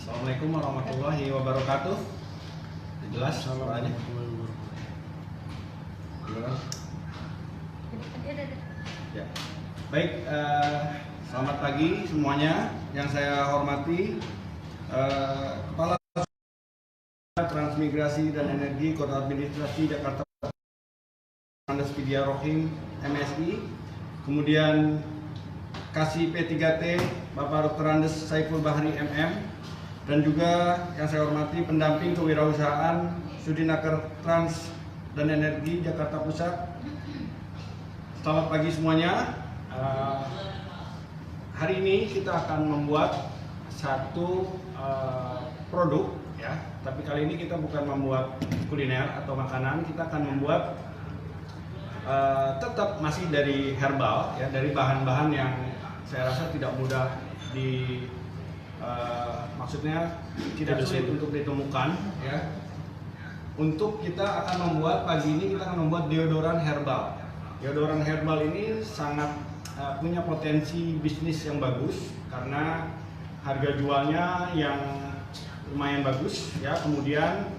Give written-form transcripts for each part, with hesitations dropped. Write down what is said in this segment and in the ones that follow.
Assalamualaikum warahmatullahi wabarakatuh. Jelas suaranya? Ya. Baik, selamat pagi semuanya. Yang saya hormati Kepala Transmigrasi dan Energi Kota Administrasi Jakarta Andes Vidya Rohim MSI, kemudian Kasih P3T Bapak Dr. Andes Saiful Bahri MM, dan juga yang saya hormati pendamping kewirausahaan Sudinaker Trans dan Energi Jakarta Pusat. Selamat pagi semuanya. Hari ini kita akan membuat satu produk, ya. Tapi kali ini kita bukan membuat kuliner atau makanan, kita akan membuat tetap masih dari herbal, ya, dari bahan-bahan yang saya rasa tidak mudah maksudnya tidak sulit untuk ditemukan, ya. Untuk kita akan membuat pagi ini kita akan membuat deodoran herbal. Deodoran herbal ini sangat punya potensi bisnis yang bagus karena harga jualnya yang lumayan bagus, ya. Kemudian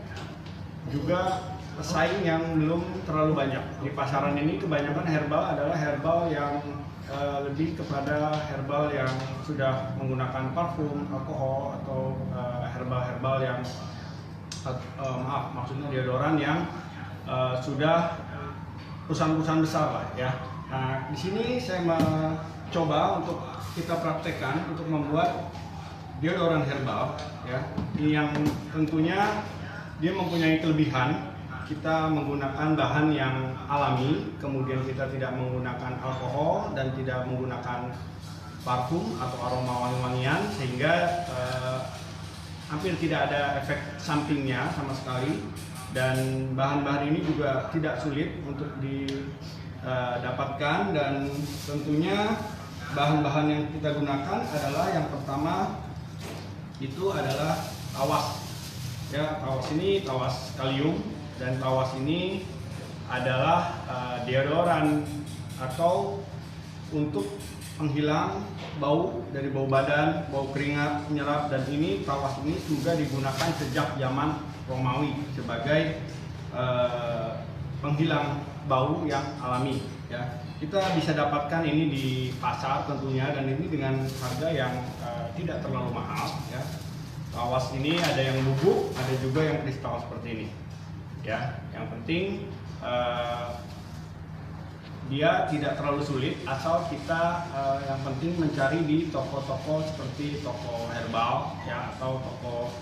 juga pesaing yang belum terlalu banyak. Di pasaran ini kebanyakan herbal adalah herbal yang lebih kepada herbal yang sudah menggunakan parfum, alkohol, atau herbal-herbal yang maksudnya deodoran yang sudah perusahaan-perusahaan besar lah, ya. Nah, di sini saya mencoba untuk kita praktekkan untuk membuat deodoran herbal, ya, yang tentunya dia mempunyai kelebihan. Kita menggunakan bahan yang alami, kemudian kita tidak menggunakan alkohol dan tidak menggunakan parfum atau aroma wangi-wangian, sehingga hampir tidak ada efek sampingnya sama sekali. Dan bahan-bahan ini juga tidak sulit untuk didapatkan, dan tentunya bahan-bahan yang kita gunakan adalah yang pertama itu adalah tawas, ya. Tawas ini tawas kalium, dan tawas ini adalah deodoran atau untuk penghilang bau dari bau badan, bau keringat, menyerap. Dan ini tawas ini sudah digunakan sejak zaman Romawi sebagai penghilang bau yang alami, ya. Kita bisa dapatkan ini di pasar tentunya, dan ini dengan harga yang tidak terlalu mahal, ya. Tawas ini ada yang bubuk, ada juga yang kristal seperti ini, ya. Yang penting dia tidak terlalu sulit, asal kita yang penting mencari di toko-toko seperti toko herbal, ya, atau toko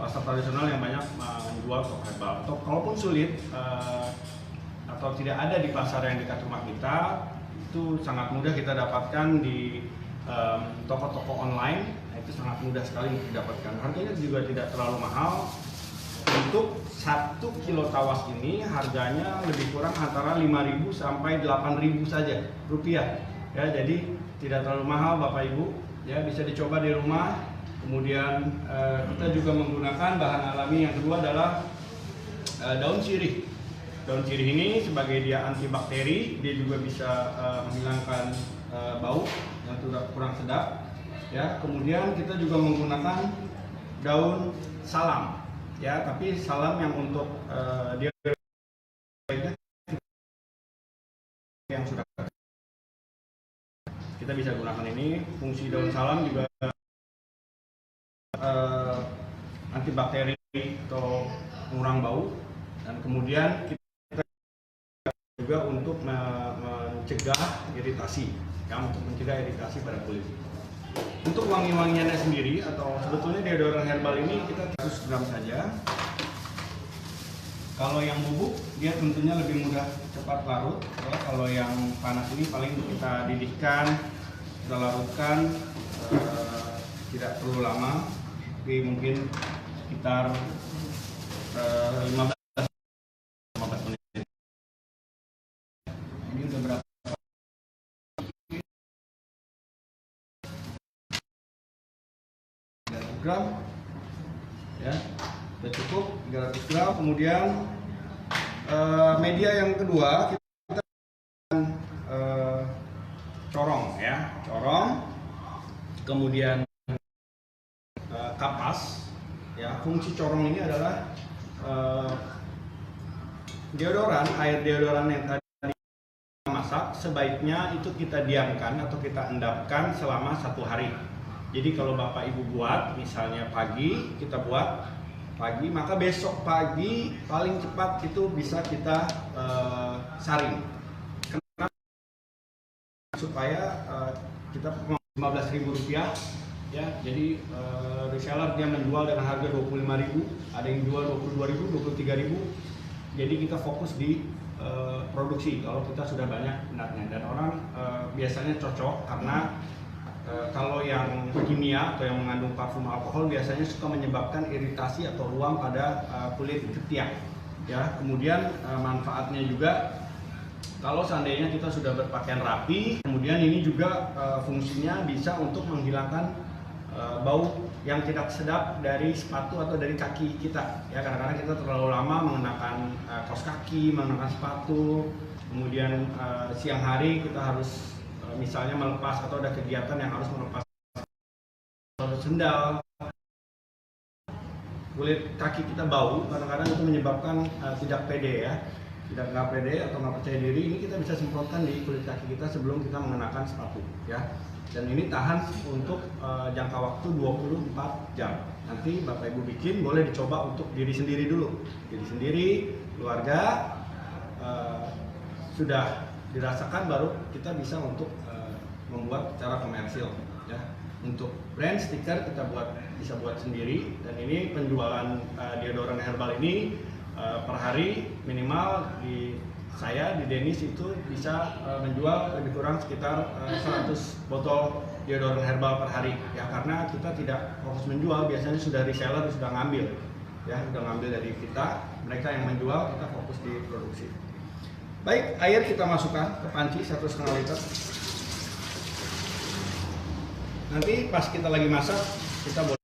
pasar tradisional yang banyak menjual toko herbal. Atau kalaupun sulit atau tidak ada di pasar yang dekat rumah kita, itu sangat mudah kita dapatkan di toko-toko online. Itu sangat mudah sekali untuk didapatkan. Harganya juga tidak terlalu mahal. Untuk 1 kilo tawas ini harganya lebih kurang antara 5.000 sampai 8.000 saja rupiah, ya. Jadi tidak terlalu mahal, Bapak Ibu, ya. Bisa dicoba di rumah. Kemudian kita juga menggunakan bahan alami yang kedua adalah daun sirih. Daun sirih ini sebagai dia antibakteri, dia juga bisa menghilangkan bau yang kurang sedap, ya. Kemudian kita juga menggunakan daun salam, ya, tapi salam yang untuk dia yang sudah kita bisa gunakan ini. Fungsi daun salam juga antibakteri atau mengurang bau, dan kemudian kita juga untuk mencegah iritasi, ya, untuk mencegah iritasi pada kulit. Untuk wangi-wangiannya sendiri atau sebetulnya deodoran herbal ini kita 100 gram saja. Kalau yang bubuk dia tentunya lebih mudah cepat larut, ya. Kalau yang panas ini paling kita didihkan, kita larutkan, tidak perlu lama, tapi mungkin sekitar 15 menit. Ini udah berapa? Gram, ya, sudah cukup 300 gram. Kemudian media yang kedua kita corong, ya, corong. Kemudian kapas. Ya, fungsi corong ini adalah deodoran, air deodoran yang tadi kita masak sebaiknya itu kita diamkan atau kita endapkan selama 1 hari. Jadi kalau Bapak Ibu buat, misalnya pagi kita buat pagi, maka besok pagi paling cepat itu bisa kita saring. Kenapa? Supaya kita Rp15.000 ya. Jadi reseller dia menjual dengan harga Rp25.000, ada yang jual Rp22.000, Rp23.000. Jadi kita fokus di produksi kalau kita sudah banyak minatnya, dan orang biasanya cocok karena kalau yang kimia atau yang mengandung parfum alkohol biasanya suka menyebabkan iritasi atau ruam pada kulit ketiak. Ya, kemudian manfaatnya juga kalau seandainya kita sudah berpakaian rapi, kemudian ini juga fungsinya bisa untuk menghilangkan bau yang tidak sedap dari sepatu atau dari kaki kita. Ya, kadang-kadang kita terlalu lama mengenakan kaos kaki, mengenakan sepatu, kemudian siang hari kita harus misalnya melepas atau ada kegiatan yang harus melepas sendal, kulit kaki kita bau, kadang-kadang itu menyebabkan tidak pede ya, tidak pede atau nggak percaya diri. Ini kita bisa semprotkan di kulit kaki kita sebelum kita mengenakan sepatu ya, dan ini tahan untuk jangka waktu 24 jam. Nanti Bapak Ibu bikin, boleh dicoba untuk diri sendiri dulu, diri sendiri, keluarga, sudah dirasakan baru kita bisa untuk membuat secara komersil ya. Untuk brand stiker kita bisa buat sendiri, dan ini penjualan deodoran herbal ini per hari minimal di Denis itu bisa menjual lebih kurang sekitar 100 botol deodoran herbal per hari ya, karena kita tidak fokus menjual, biasanya sudah reseller sudah ngambil ya, sudah ngambil dari kita, mereka yang menjual, kita fokus di produksi. Baik, air kita masukkan ke panci 1,5 liter. Nanti pas kita lagi masak, kita boleh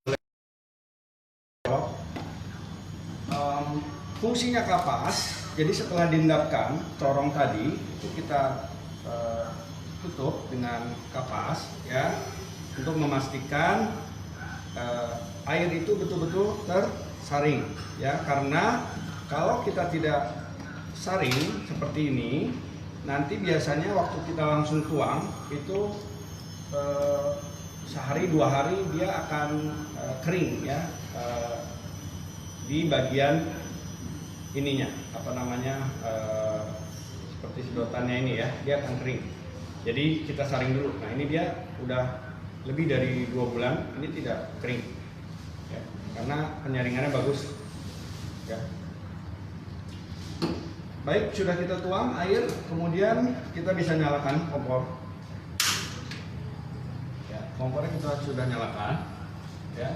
fungsinya kapas. Jadi setelah diendapkan corong tadi itu kita tutup dengan kapas ya, untuk memastikan air itu betul-betul tersaring ya, karena kalau kita tidak saring seperti ini, nanti biasanya waktu kita langsung tuang itu sehari 2 hari dia akan kering ya, di bagian ininya seperti sedotannya ini ya, dia akan kering. Jadi kita saring dulu. Nah ini dia udah lebih dari 2 bulan ini tidak kering ya, karena penyaringannya bagus ya. Baik, sudah kita tuang air, kemudian kita bisa nyalakan kompor ya. Kompornya kita sudah nyalakan ya.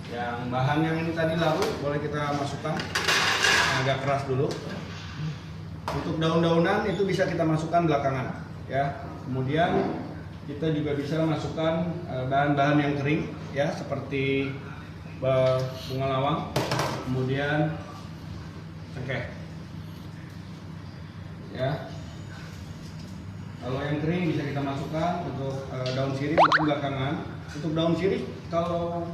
Yang bahan yang ini tadi larut boleh kita masukkan agak keras dulu. Untuk daun-daunan itu bisa kita masukkan belakangan ya. Kemudian kita juga bisa masukkan bahan-bahan yang kering ya, seperti bunga lawang, kemudian cengkeh ya. Kalau yang kering bisa kita masukkan. Untuk daun sirih mungkin belakangan. Untuk daun sirih kalau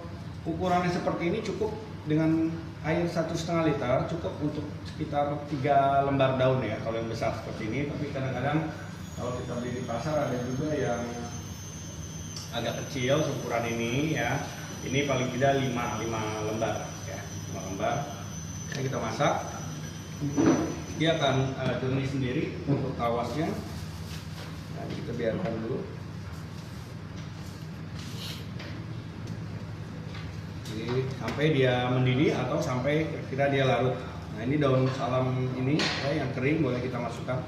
ukurannya seperti ini cukup dengan air 1,5 liter, cukup untuk sekitar 3 lembar daun ya kalau yang besar seperti ini. Tapi kadang-kadang kalau kita beli di pasar ada juga yang agak kecil ukuran ini ya. Ini paling tidak 5 lembar ya, 5 lembar. Ini kita masak, dia akan jernih sendiri untuk tawasnya. Nah, kita biarkan dulu. Jadi sampai dia mendidih atau sampai kira-kira dia larut. Nah ini daun salam ini ya, yang kering boleh kita masukkan.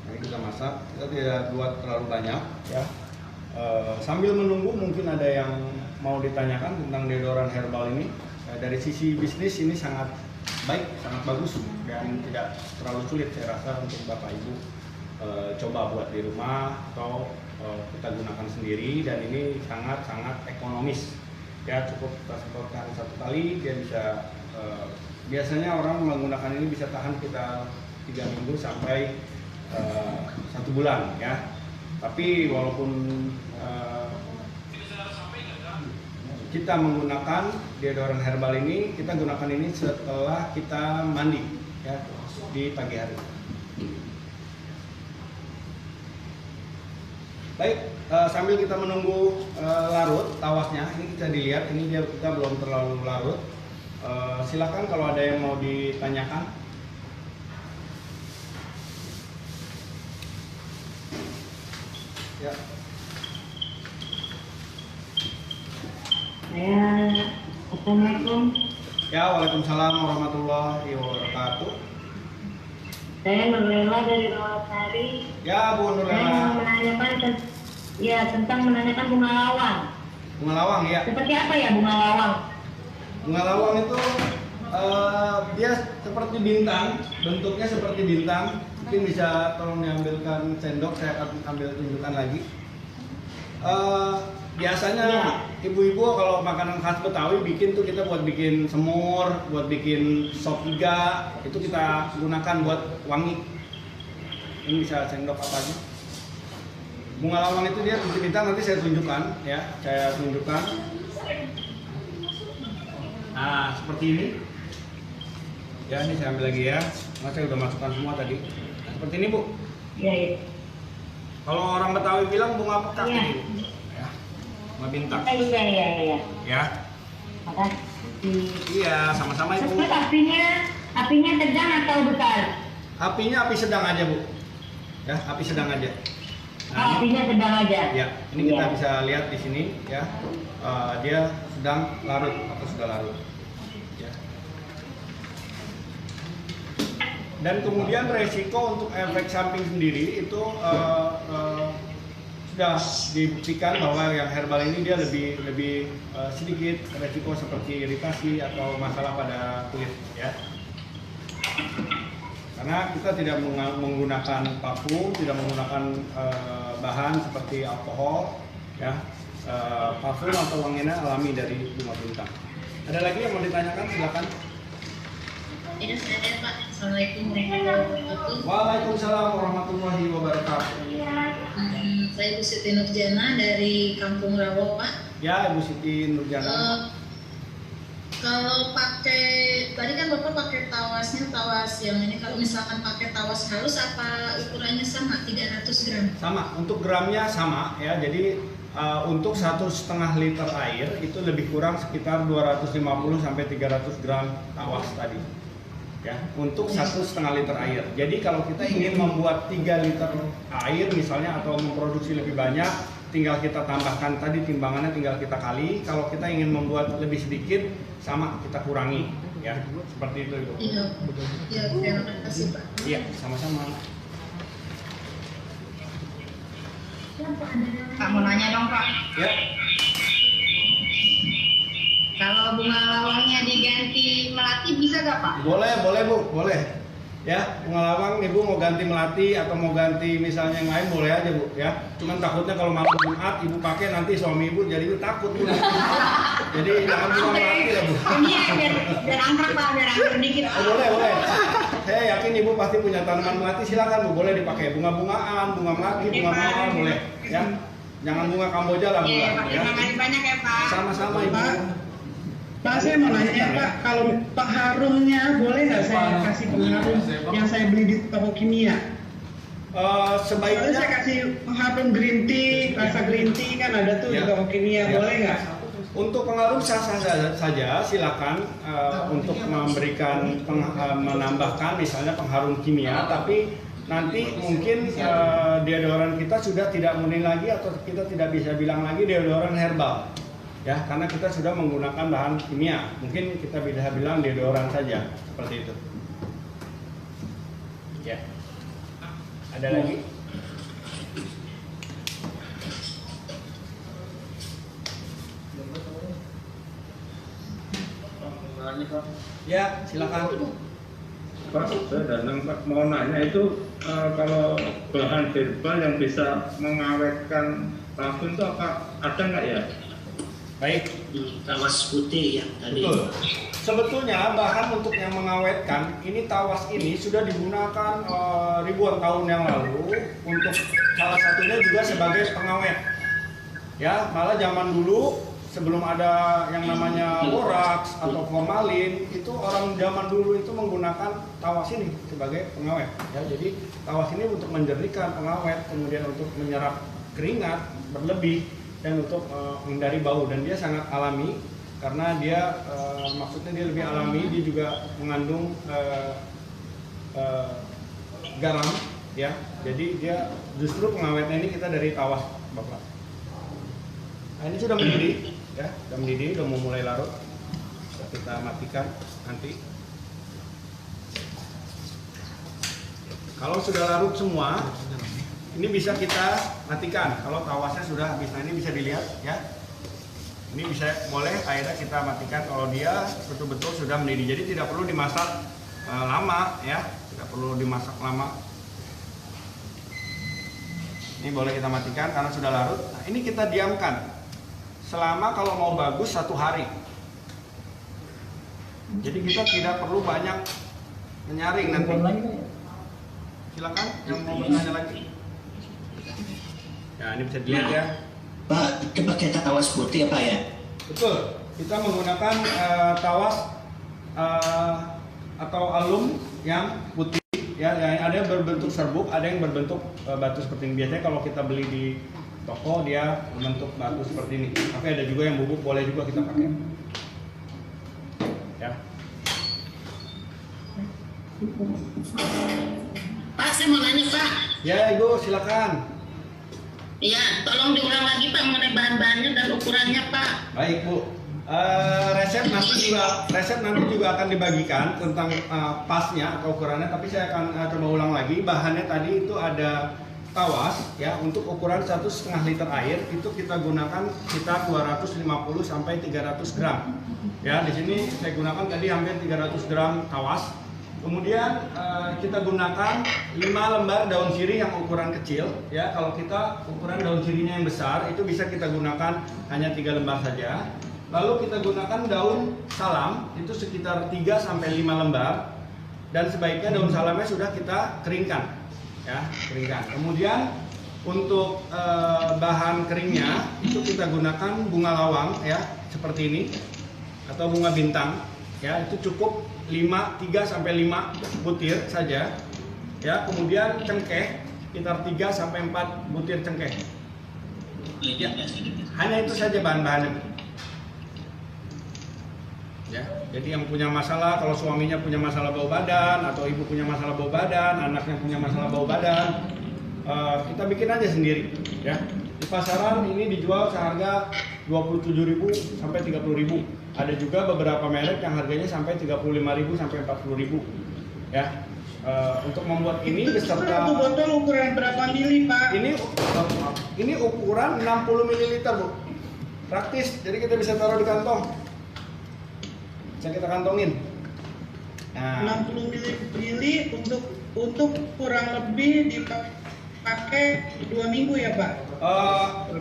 Nah, kita masak, kita tidak buat terlalu banyak ya. Sambil menunggu mungkin ada yang mau ditanyakan tentang deodoran herbal ini. Dari sisi bisnis ini sangat baik, sangat bagus, dan tidak terlalu sulit saya rasa untuk Bapak Ibu coba buat di rumah atau kita gunakan sendiri, dan ini sangat-sangat ekonomis ya. Cukup kita semprotkan 1 kali, dia bisa biasanya orang menggunakan ini bisa tahan kita 3 minggu sampai 1 bulan ya. Tapi walaupun kita menggunakan deodoran herbal ini, kita gunakan ini setelah kita mandi ya di pagi hari. Baik, sambil kita menunggu larut tawasnya, ini kita dilihat, ini dia kita belum terlalu larut. Silakan kalau ada yang mau ditanyakan. Ya. Assalamualaikum. Ya, waalaikumsalam warahmatullahi wabarakatuh. Saya Nurlela dari Rawasari. Ya, Bu Saya Nurlela. mau menanyakan tentang menanyakan bunga lawang. Bunga lawang ya. Seperti apa ya bunga lawang? Bunga lawang itu dia seperti bintang, bentuknya seperti bintang. Mungkin bisa tolong diambilkan sendok, saya akan ambil tunjukkan lagi. Biasanya ibu-ibu kalau makanan khas Betawi bikin tuh kita buat bikin semur, buat bikin sop iga, itu kita gunakan buat wangi. Ini bisa sendok apa aja. Bunga lawang itu dia seperti bintang, nanti saya tunjukkan ya, saya tunjukkan. Nah, seperti ini. Ya, ini saya ambil lagi ya. Mas saya udah masukkan semua tadi. Nah, seperti ini, Bu. Iya, iya. Kalau orang Betawi bilang bunga pekak Iya. ini, Bu. Ya. Bunga bintang. Iya. Ya. Makasih. Iya, sama-sama Ibu. Terus apinya sedang atau besar? Apinya api sedang aja, Bu. Ya, api sedang aja. Nah, Apinya sedang aja. ya, ini kita Iya. bisa lihat di sini ya. Dia sedang larut atau sudah larut. Ya. Dan kemudian resiko untuk efek samping sendiri itu sudah dibuktikan bahwa yang herbal ini dia lebih sedikit resiko seperti iritasi atau masalah pada kulit ya. Karena kita tidak menggunakan parfum, tidak menggunakan bahan seperti alkohol ya. Parfum atau wanginya alami dari bunga bintang. Ada lagi yang mau ditanyakan? Silakan. Ini saya Pak. Assalamualaikum warahmatullahi wabarakatuh. Waalaikumsalam warahmatullahi wabarakatuh. Saya Bu Siti Nurjana dari Kampung Rawo, Pak. Ya, Ibu Siti Nurjana. Kalau pakai, tadi kan Bapak pakai tawasnya tawas yang ini. Kalau misalkan pakai tawas halus, apa ukurannya sama? 300 gram? Sama, untuk gramnya sama ya. Jadi untuk 1,5 liter air itu lebih kurang sekitar 250 sampai 300 gram tawas tadi. Ya, untuk 1,5 liter air. Jadi kalau kita ingin membuat 3 liter air misalnya atau memproduksi lebih banyak, tinggal kita tambahkan tadi timbangannya tinggal kita kali. Kalau kita ingin membuat lebih sedikit, sama kita kurangi ya. Seperti itu Ibu. Iya. Ya, terima kasih Pak. Iya, sama-sama. Pak mau nanya dong Pak. Ya. Kalau bunga lawangnya diganti melati bisa gak Pak? Boleh Bu, boleh. Ya, bunga lawang Ibu mau ganti melati atau mau ganti misalnya yang lain boleh aja Bu ya. Cuman takutnya kalau malam Jumat Ibu pakai nanti suami Ibu jadi takut Bu. Jadi jangan bunga melati lah Bu. Ini biar angkrek Pak, biar angkrek dikit. Boleh. Saya yakin Ibu pasti punya tanaman melati, silakan Bu, boleh dipakai bunga-bungaan, bunga melati, bunga mawar boleh ya. Jangan bunga kamboja lah Bu. Iya, Pak. Ya. Terima kasih banyak ya Pak. Sama-sama Ibu. Pak, saya mau nanya Pak, kalau Pak harumnya boleh nggak saya kasih pengharum yang saya beli di toko kimia? Soalnya Sebaiknya saya kasih pengharum green tea, rasa green tea kan ada tuh di Ya. toko kimia, Ya. boleh nggak? untuk pengharum sah-sah saja, silakan untuk memberikan menambahkan misalnya pengharum kimia, tapi nanti mungkin deodoran kita sudah tidak murni lagi atau kita tidak bisa bilang lagi deodoran herbal. Ya, karena kita sudah menggunakan bahan kimia, mungkin kita bisa bilang deodoran saja, seperti itu. Ya, ada lagi? Ya, silakan. Pak, saya datang Pak mau nanya itu kalau bahan herbal yang bisa mengawetkan parfum itu apa ada nggak ya? Baik. Tawas putih yang tadi. Betul. Sebetulnya bahan untuk yang mengawetkan ini tawas ini sudah digunakan ribuan tahun yang lalu untuk salah satunya juga sebagai pengawet. Ya, malah zaman dulu sebelum ada yang namanya boraks atau formalin, itu orang zaman dulu itu menggunakan tawas ini sebagai pengawet. Ya, jadi tawas ini untuk menjernihkan, pengawet, kemudian untuk menyerap keringat berlebih dan untuk menghindari bau, dan dia sangat alami karena dia maksudnya dia lebih alami, dia juga mengandung garam, ya. Jadi dia justru pengawetnya ini kita dari tawas, Bapak. Nah, ini sudah mendidih, ya, sudah mendidih, sudah mau mulai larut. Kita matikan nanti. Kalau sudah larut semua, ini bisa kita matikan. Kalau tawasnya sudah habis, nah ini bisa dilihat, ya. Ini bisa boleh akhirnya kita matikan kalau dia betul-betul sudah mendidih. Jadi tidak perlu dimasak lama, ya, tidak perlu dimasak lama. Ini boleh kita matikan karena sudah larut. Nah, ini kita diamkan selama kalau mau bagus 1 hari. Jadi kita tidak perlu banyak menyaring nanti. Silakan yang mau bertanya lagi. Ya, ini bisa dilihat, ya. Pak, itu pakai tawas putih apa ya? Betul. Kita menggunakan tawas atau alum yang putih, ya. Yang ada yang berbentuk serbuk, ada yang berbentuk batu seperti ini. Biasanya kalau kita beli di toko dia berbentuk batu seperti ini. Tapi ada juga yang bubuk, boleh juga kita pakai. Ya. Pak, saya mau nanya, Pak. Ya, Ibu, silakan. Iya, tolong diulang lagi, Pak, mengenai bahan-bahannya dan ukurannya, Pak. Baik, Bu. Resep nanti juga akan dibagikan tentang pasnya atau ukurannya, tapi saya akan coba ulang lagi. Bahannya tadi itu ada tawas, ya, untuk ukuran 1,5 liter air itu kita gunakan sekitar 250 sampai 300 gram. Ya, di sini saya gunakan tadi hampir 300 gram tawas. Kemudian kita gunakan 5 lembar daun sirih yang ukuran kecil, ya. Kalau kita ukuran daun sirihnya yang besar itu bisa kita gunakan hanya 3 lembar saja. Lalu kita gunakan daun salam itu sekitar 3 sampai 5 lembar, dan sebaiknya daun salamnya sudah kita keringkan, ya, keringkan. Kemudian untuk bahan keringnya itu kita gunakan bunga lawang, ya, seperti ini, atau bunga bintang, ya, itu cukup 3 sampai 5 butir saja, ya. Kemudian cengkeh sekitar 3 sampai 4 butir cengkeh, ya. Hanya itu saja bahan-bahannya, ya. Jadi yang punya masalah, kalau suaminya punya masalah bau badan atau ibu punya masalah bau badan, anaknya punya masalah bau badan, kita bikin aja sendiri, ya. Di pasaran ini dijual seharga 27.000 sampai 30.000. Ada juga beberapa merek yang harganya sampai 35.000 sampai 40.000, ya. Untuk membuat ini beserta Satu botol ukuran berapa mili, Pak? Ini ukuran 60 ml, Bu. Praktis, jadi kita bisa taruh di kantong. Bisa kita kantongin. Nah, 60 mili untuk kurang lebih dipakai 2 minggu ya, Pak?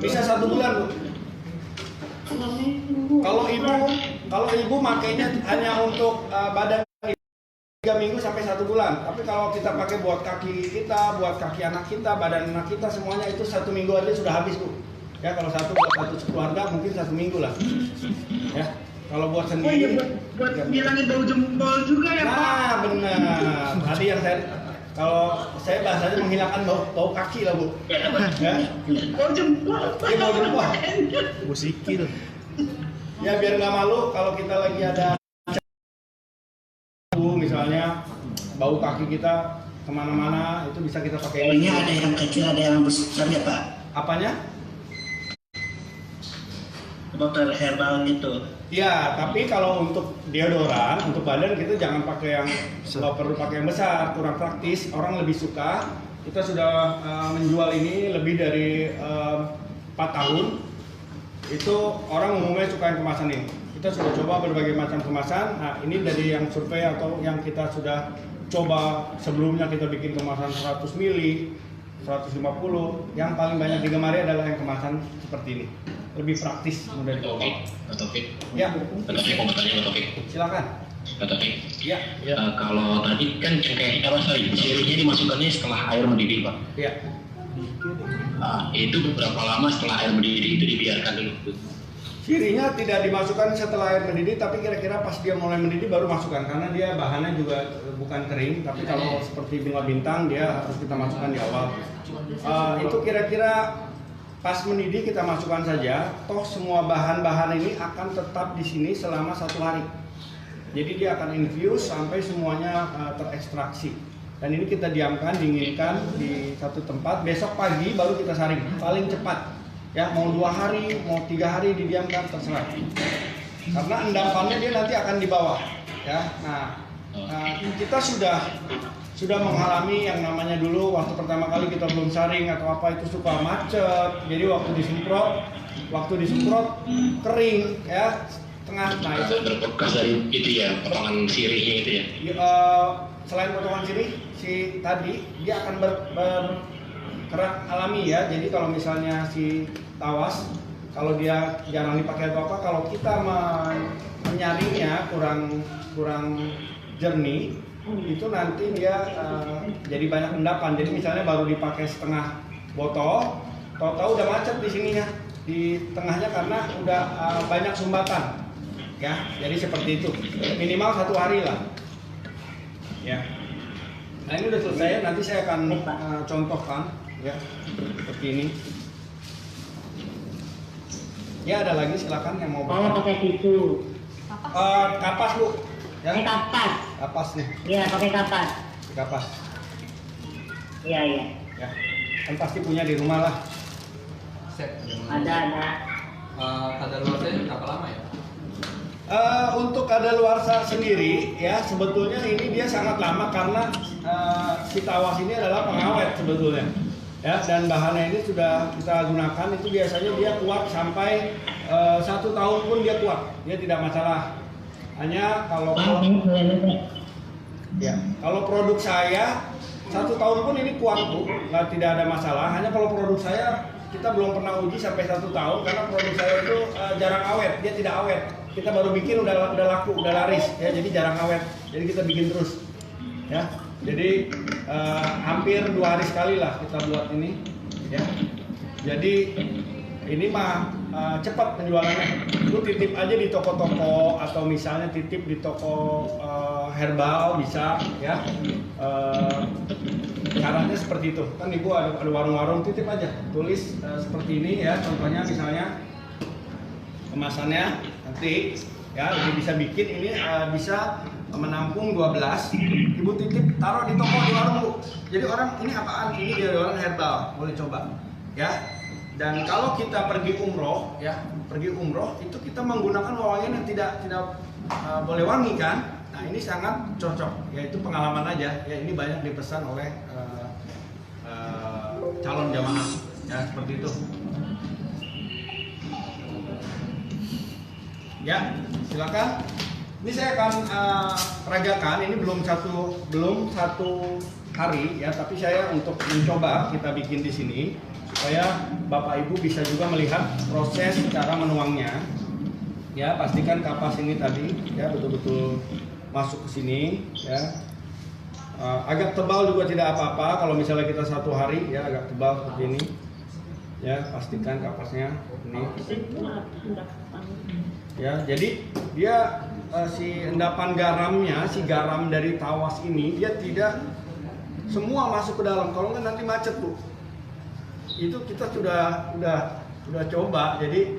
Bisa 1 bulan, Bu. Kalau ibu makainya hanya untuk badan 3 minggu sampai 1 bulan. Tapi kalau kita pakai buat kaki kita, buat kaki anak kita, badan anak kita, semuanya itu 1 minggu aja sudah habis, Bu. Ya, kalau buat satu keluarga mungkin 1 minggu lah. Ya, kalau buat sendiri. Oh iya, buat ngilangin bau jempol juga ya, Pak? Nah, benar. Tadi yang kalau saya bahasanya menghilangkan bau kaki lah, Bu. Ya. Bau jempol. Iya, bau jempol. Musikil. Ya, biar nggak malu kalau kita lagi ada misalnya bau kaki kita kemana-mana, itu bisa kita pakai Ini ada yang kecil, ada yang besar ya, Pak? Apanya? Botol herbal gitu. Ya, tapi kalau untuk deodoran, untuk badan kita jangan pakai yang nggak perlu pakai yang besar, kurang praktis. Orang lebih suka. Kita sudah menjual ini lebih dari 4 tahun. Itu orang umumnya suka yang kemasan ini. Kita sudah coba berbagai macam kemasan. Nah, ini dari yang survei atau yang kita sudah coba sebelumnya, kita bikin kemasan 100 ml, 150. Yang paling banyak digemari adalah yang kemasan seperti ini. lebih praktis, mudah dibawa. Pak Taufik. Ya. Pak Taufik mau bertanya Pak Taufik. Silakan. Pak Taufik. Ya. Kalau tadi kan cengkeh sirihnya dimasukkannya setelah air mendidih Pak. Ya. Itu beberapa lama setelah air mendidih itu dibiarkan dulu? Sirihnya tidak dimasukkan setelah air mendidih, tapi kira-kira pas dia mulai mendidih baru masukkan, karena dia bahannya juga bukan kering. Tapi kalau seperti bunga bintang dia harus kita masukkan di awal. Itu kira-kira pas mendidih kita masukkan saja. Toh semua bahan-bahan ini akan tetap di sini selama 1 hari. Jadi dia akan infuse sampai semuanya terekstraksi. Dan ini kita diamkan, dinginkan di satu tempat. Besok pagi baru kita saring, paling cepat. Ya, mau 2 hari, mau 3 hari didiamkan, terserah. Karena endapannya dia nanti akan di bawah. Ya, nah kita sudah mengalami yang namanya dulu waktu pertama kali kita belum saring atau apa itu suka macet. Jadi waktu disemprot kering, ya tengah. Nah itu berbekas dari itu ya, potongan sirihnya itu ya. Selain potongan sirih, si tadi dia akan berkerak alami ya. Jadi kalau misalnya si tawas, kalau dia jarang dipakai atau apa, kalau kita menyaringnya kurang jernih, itu nanti dia jadi banyak endapan. Jadi misalnya baru dipakai setengah botol, tahu-tahu udah macet di sininya, di tengahnya karena udah banyak sumbatan. Ya, jadi seperti itu. Minimal 1 hari lah. Ya. Nah ini udah selesai. Nanti saya akan contohkan, ya, seperti ini. Ya ada lagi, silakan yang mau. Pakai tisu. Kapas Bu. Ya. Pakai kapas. Kapas nih. Iya, pakai kapas. Kapas. Iya. Ya. Kan pasti punya di rumah lah. Ada. Kadaluarsanya berapa lama ya? Untuk kadaluarsa sendiri ya sebetulnya ini dia sangat lama karena si tawas ini adalah pengawet sebetulnya ya, dan bahannya ini sudah kita gunakan itu biasanya dia kuat sampai 1 tahun pun dia kuat, dia tidak masalah. Hanya kalau produk saya 1 tahun pun ini kuat Bu, tidak ada masalah. Hanya kalau produk saya kita belum pernah uji sampai 1 tahun karena produk saya itu jarang awet, dia tidak awet. Kita baru bikin udah laku, udah laris ya, jadi jarang awet. Jadi kita bikin terus ya. Jadi hampir 2 hari sekali lah kita buat ini ya. Jadi ini mah cepat penjualannya. Lu titip aja di toko-toko atau misalnya titip di toko herbal bisa ya. Caranya seperti itu. Kan Ibu ada warung-warung, titip aja. Tulis seperti ini ya. Contohnya misalnya kemasannya nanti ya Ibu bisa bikin ini bisa menampung 12. Ibu titip taruh di toko di warung Bu. Jadi orang ini apaan? Ini dari orang herbal, boleh coba ya. Dan kalau kita pergi umroh ya, itu kita menggunakan wangian yang tidak boleh wangi kan. Nah ini sangat cocok, yaitu pengalaman aja ya, ini banyak dipesan oleh calon jamaah ya, seperti itu. Ya, silakan. Ini saya akan peragakan. Ini belum satu hari ya, tapi saya untuk mencoba kita bikin di sini supaya Bapak Ibu bisa juga melihat proses cara menuangnya. Ya, pastikan kapas ini tadi ya betul-betul masuk ke sini ya. Agak tebal juga tidak apa-apa kalau misalnya kita 1 hari ya, agak tebal seperti ini. Ya, pastikan kapasnya ini. Ya, jadi dia si endapan garamnya, si garam dari tawas ini dia tidak semua masuk ke dalam. Kalau nggak nanti macet Bu. Itu kita sudah coba. Jadi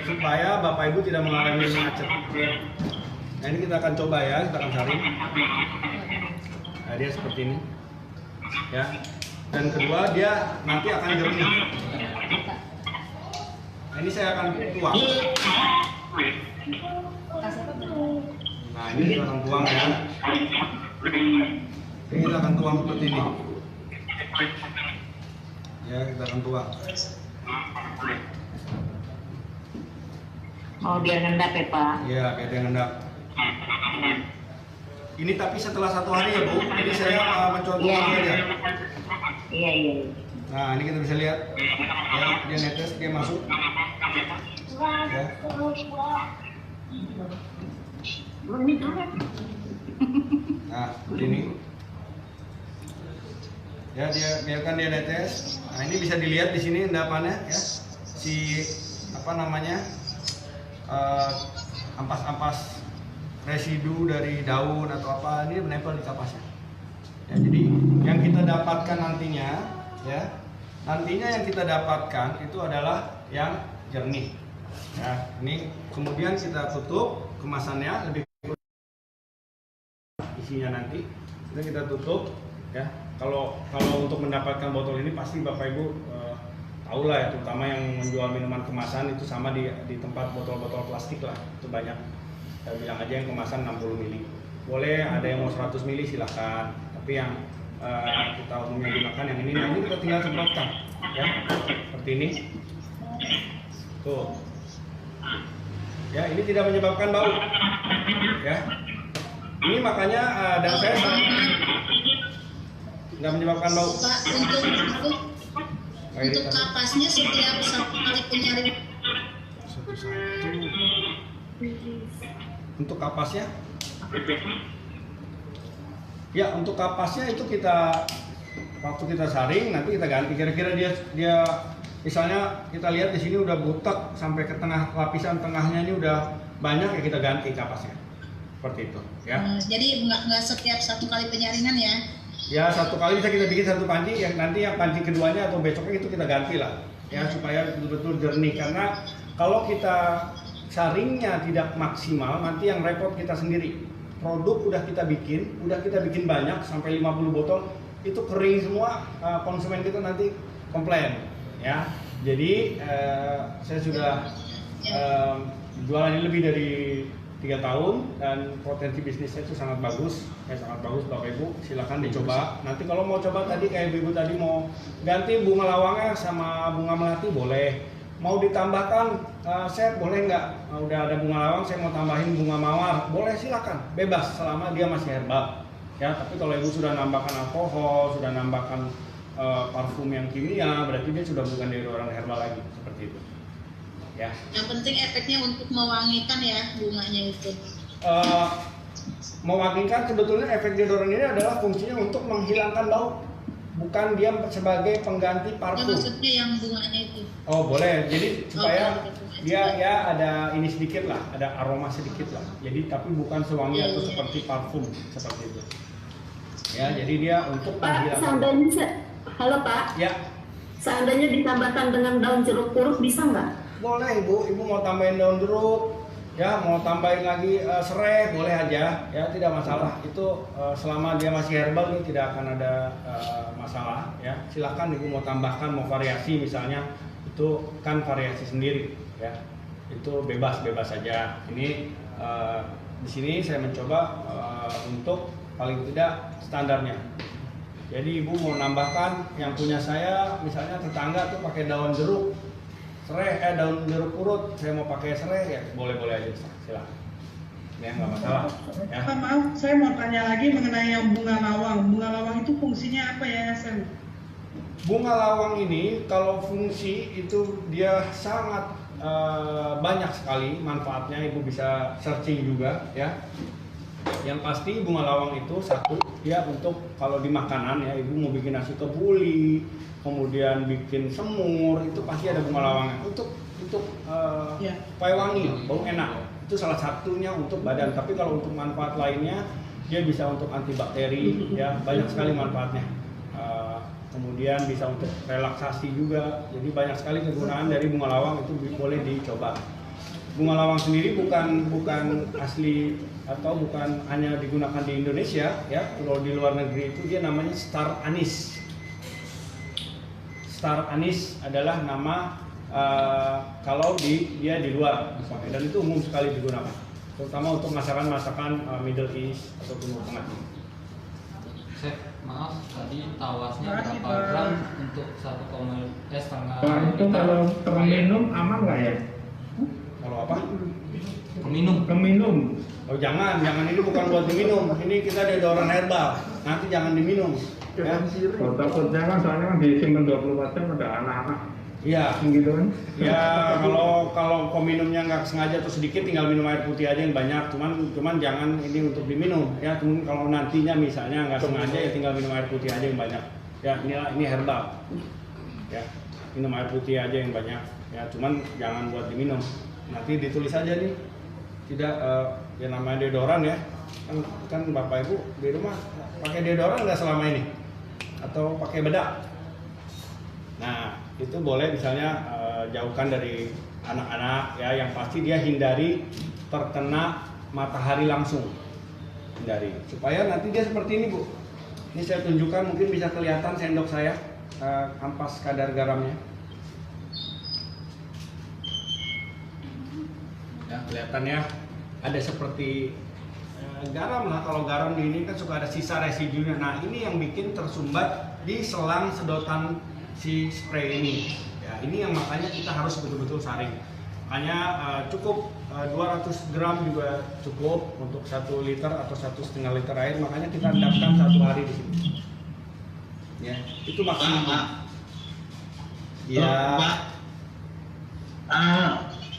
supaya Bapak Ibu tidak mengalami macet. Nah ini kita akan coba ya, kita akan saring. Nah dia seperti ini. Ya. Dan kedua dia nanti akan jernih. Nah ini saya akan tuang. Nah ini kita akan tuang ya. Ini kita akan tuang seperti ini. Ya kita akan tuang. Oh biar ngendap ya Pak? Iya biar dia ngendap. Ini tapi setelah 1 hari ya Bu. Ini saya mencontohkan aja. Iya. Nah ini kita bisa lihat. Ya dia netes, dia masuk. Ya. Nah, ini. Ya, biarkan dia netes. Nah, ini bisa dilihat di sini endapannya ya. Si apa namanya? Ampas-ampas residu dari daun atau apa ini menempel di kapasnya. Ya, jadi yang kita dapatkan nantinya yang kita dapatkan itu adalah yang jernih. Ya, ini kemudian kita tutup kemasannya lebih isinya nanti kita tutup ya. Kalau untuk mendapatkan botol ini pasti Bapak Ibu tahu lah ya, terutama yang menjual minuman kemasan itu sama di tempat botol-botol plastik lah, itu banyak. Saya bilang aja yang kemasan 60 mili. Boleh ada yang mau 100 mili silahkan, tapi yang kita umumnya gunakan yang ini. Nah, ini kita tinggal semprotkan ya, seperti ini. Tuh. Ya, ini tidak menyebabkan bau. Ya. Ini makanya dan saya nggak menyebabkan bau. Pak, untuk kapasnya setiap satu kali penyaringan. Untuk kapasnya? Ya, untuk kapasnya itu kita waktu kita saring nanti kita ganti. Kira-kira dia misalnya kita lihat di sini udah butek sampai ke tengah, lapisan tengahnya ini udah banyak, ya kita ganti kapasnya. Seperti itu, ya. Jadi nggak setiap satu kali penyaringan ya? Ya, satu kali bisa kita bikin satu panci, yang nanti yang panci keduanya atau besoknya itu kita ganti lah, ya, supaya betul-betul jernih. Karena kalau kita saringnya tidak maksimal, nanti yang repot kita sendiri. Produk udah kita bikin banyak sampai 50 botol, itu kering semua, konsumen kita nanti komplain, ya. Jadi saya sudah jualan ini lebih dari 3 tahun dan potensi bisnisnya itu sangat bagus, sangat bagus Bapak Ibu, silakan dicoba. Nanti kalau mau coba tadi kayak Ibu tadi mau ganti bunga lawangnya sama bunga melati boleh, mau ditambahkan chef boleh nggak? Udah ada bunga lawang, saya mau tambahin bunga mawar, boleh silakan, bebas selama dia masih herbal. Ya, tapi kalau Ibu sudah nambahkan alkohol, sudah nambahkan parfum yang kimia, berarti dia sudah bukan dari orang herbal lagi, seperti itu. Ya. Yang penting efeknya untuk mewangikan ya bunganya itu. Mewangikan sebetulnya efek deodoran ini adalah fungsinya untuk menghilangkan bau, bukan dia sebagai pengganti parfum. Ya, maksudnya yang bunganya itu. Oh boleh, jadi supaya gitu. dia ya ada ini sedikit lah, ada aroma sedikit lah. Jadi tapi bukan sewangi atau seperti parfum seperti itu. Ya, jadi dia untuk Pak, menghilangkan. halo Pak. Ya. Seandainya ditambahkan dengan daun jeruk purut bisa nggak? Boleh Ibu mau tambahin daun jeruk, ya mau tambahin lagi serai boleh aja, ya tidak masalah. Itu selama dia masih herbal ini tidak akan ada masalah, ya. Silakan Ibu mau tambahkan, mau variasi misalnya, itu kan variasi sendiri, ya. Itu bebas saja. Ini di sini saya mencoba untuk paling tidak standarnya. Jadi Ibu mau nambahkan yang punya saya, misalnya tetangga tuh pakai daun jeruk. Serai, daun jeruk purut, saya mau pakai serai ya boleh aja, silakan. Ya nggak masalah. Ya. Pak, maaf, saya mau tanya lagi mengenai yang bunga lawang. Bunga lawang itu fungsinya apa ya, Sen? Bunga lawang ini kalau fungsi itu dia sangat banyak sekali manfaatnya. Ibu bisa searching juga, ya. Yang pasti bunga lawang itu satu, ya untuk kalau di makanan ya, Ibu mau bikin nasi kebuli, kemudian bikin semur, itu pasti ada bunga lawangnya untuk supaya wangi, bau enak. Itu salah satunya untuk badan. Tapi kalau untuk manfaat lainnya, dia bisa untuk antibakteri, ya banyak sekali manfaatnya. Kemudian bisa untuk relaksasi juga. Jadi banyak sekali kegunaan dari bunga lawang, itu boleh dicoba. Bunga lawang sendiri bukan asli atau bukan hanya digunakan di Indonesia, ya. Kalau di luar negeri itu dia namanya star anise. Star anise adalah nama kalau dia di luar, dan itu umum sekali digunakan, terutama untuk masakan Middle East atau Timur Tengah. Chef, maaf tadi tawasnya berapa gram untuk 1,5? Pak, itu kalau minum aman nggak ya? Kalau apa? Keminum. Oh jangan ini bukan buat diminum. Ini kita deodoran herbal. Nanti jangan diminum. Ya. Oh, takutnya kan soalnya kan disimpan 24 jam ada anak-anak. Iya. gitu kan? Ya kalau minumnya nggak sengaja atau sedikit, tinggal minum air putih aja yang banyak. Cuman jangan ini untuk diminum ya. Cuman kalau nantinya misalnya nggak sengaja ya tinggal minum air putih aja yang banyak. Ya ini herbal. Ya minum air putih aja yang banyak. Ya cuman jangan buat diminum. Nanti ditulis aja nih tidak ya namanya deodoran ya. Kan Bapak Ibu di rumah pakai deodoran nggak selama ini atau pakai bedak. Nah itu boleh misalnya jauhkan dari anak-anak ya, yang pasti dia hindari terkena matahari langsung, hindari supaya nanti dia seperti ini Bu. Ini saya tunjukkan, mungkin bisa kelihatan sendok saya ampas kadar garamnya ya, kelihatan ya, ada seperti garam lah. Kalau garam di ini kan suka ada sisa residunya. Nah ini yang bikin tersumbat di selang sedotan si spray ini ya, ini yang makanya kita harus betul-betul saring. Makanya cukup 200 gram juga cukup untuk 1 liter atau 1,5 liter air. Makanya kita endapkan 1 hari di sini ya, itu maksimum. Ya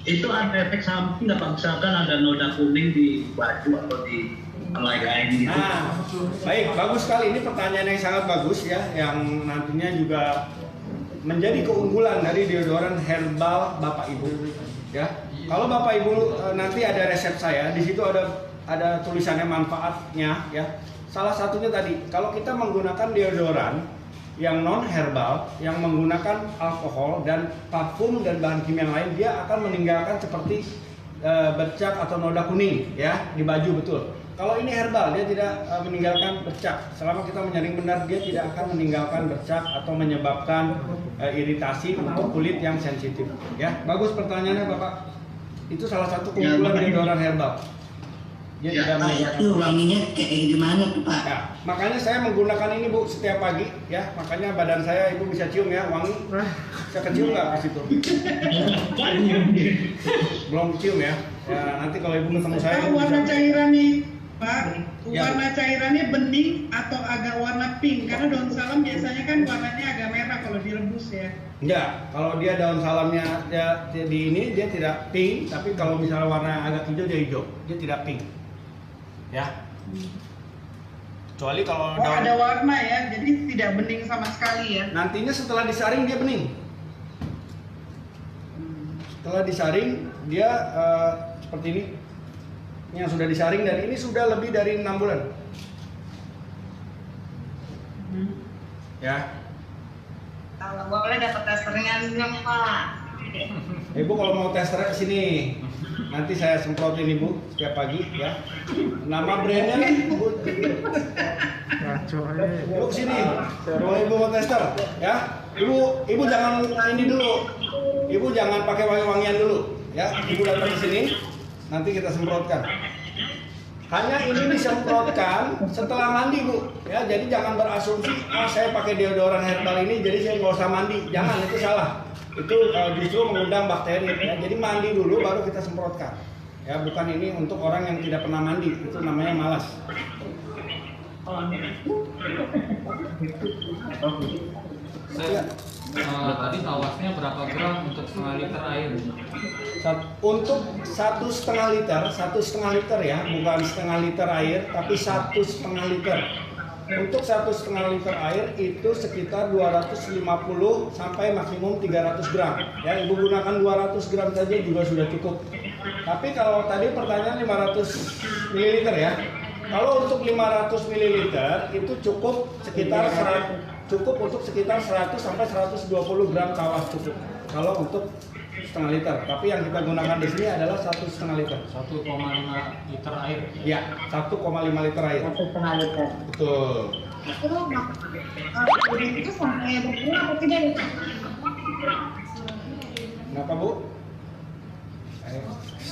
itu ada efek samping nggak Pak? Misalkan ada noda kuning di baju atau di helai kain gitu. Nah, baik, bagus sekali. Ini pertanyaan yang sangat bagus ya, yang nantinya juga menjadi keunggulan dari deodoran herbal Bapak Ibu ya. Kalau Bapak Ibu nanti ada resep saya, di situ ada tulisannya manfaatnya ya. Salah satunya tadi, kalau kita menggunakan deodoran yang non herbal, yang menggunakan alkohol dan parfum dan bahan kimia lain, dia akan meninggalkan seperti bercak atau noda kuning ya di baju, betul. Kalau ini herbal, dia tidak meninggalkan bercak. Selama kita menyaring benar, dia tidak akan meninggalkan bercak atau menyebabkan iritasi untuk kulit yang sensitif. Ya, bagus pertanyaannya Bapak. Itu salah satu keunggulan deodoran herbal. Dia tidak meninggalkan. Itu wanginya kayak gimana tuh Pak? Ya, makanya saya menggunakan ini Bu setiap pagi ya. Makanya badan saya Ibu bisa cium ya, wangi. Saya kecium nggak ke situ? Belum cium ya. Ya nanti kalau Ibu ketemu saya. Warna cairannya Pak, Ya. warna cairannya bening atau agak warna pink? Karena daun salam biasanya kan warnanya agak merah kalau direbus ya. Enggak, kalau dia daun salamnya dia di ini dia tidak pink, tapi kalau misalnya warna agak hijau dia hijau, dia tidak pink. Ya. Kecuali kalau Oh ada warna ya, jadi tidak bening sama sekali ya. nantinya setelah disaring dia bening. Setelah disaring dia seperti ini. Yang sudah disaring, dan ini sudah lebih dari 6 bulan. Ya. Kalau boleh dapat testernya dong Pak. Ibu kalau mau tester ke sini, nanti saya semprotin Ibu setiap pagi ya. Nama brandnya Ibu. Ibu kesini. Kalau Ibu mau tester ya. Ibu jangan ini dulu. Ibu jangan pakai wangi-wangian dulu ya. Ibu datang ke sini, nanti kita semprotkan. Hanya ini disemprotkan setelah mandi Bu ya. Jadi jangan berasumsi saya pakai deodoran herbal ini jadi saya nggak usah mandi. Jangan, itu salah. Itu justru mengundang bakteri ya. Jadi mandi dulu baru kita semprotkan ya. Bukan ini untuk orang yang tidak pernah mandi, itu namanya malas. Tadi tawasnya berapa gram untuk 1,5 liter air? Untuk 1,5 liter ya, bukan 1,5 liter air, tapi 1,5 liter. Untuk 1,5 liter air itu sekitar 250 sampai maksimum 300 gram. Ya, Ibu gunakan 200 gram saja juga sudah cukup. Tapi kalau tadi pertanyaan 500 ml ya. Kalau untuk 500 ml itu cukup sekitar untuk sekitar 100 sampai 120 gram tawas cukup. Kalau untuk 1,5 liter, tapi yang kita gunakan di sini adalah 1,5 liter. 1,5 liter air. Ya, 1,5 liter air. 1,5 liter. Betul. Itu sampai berkurang atau tidak? Kenapa Bu?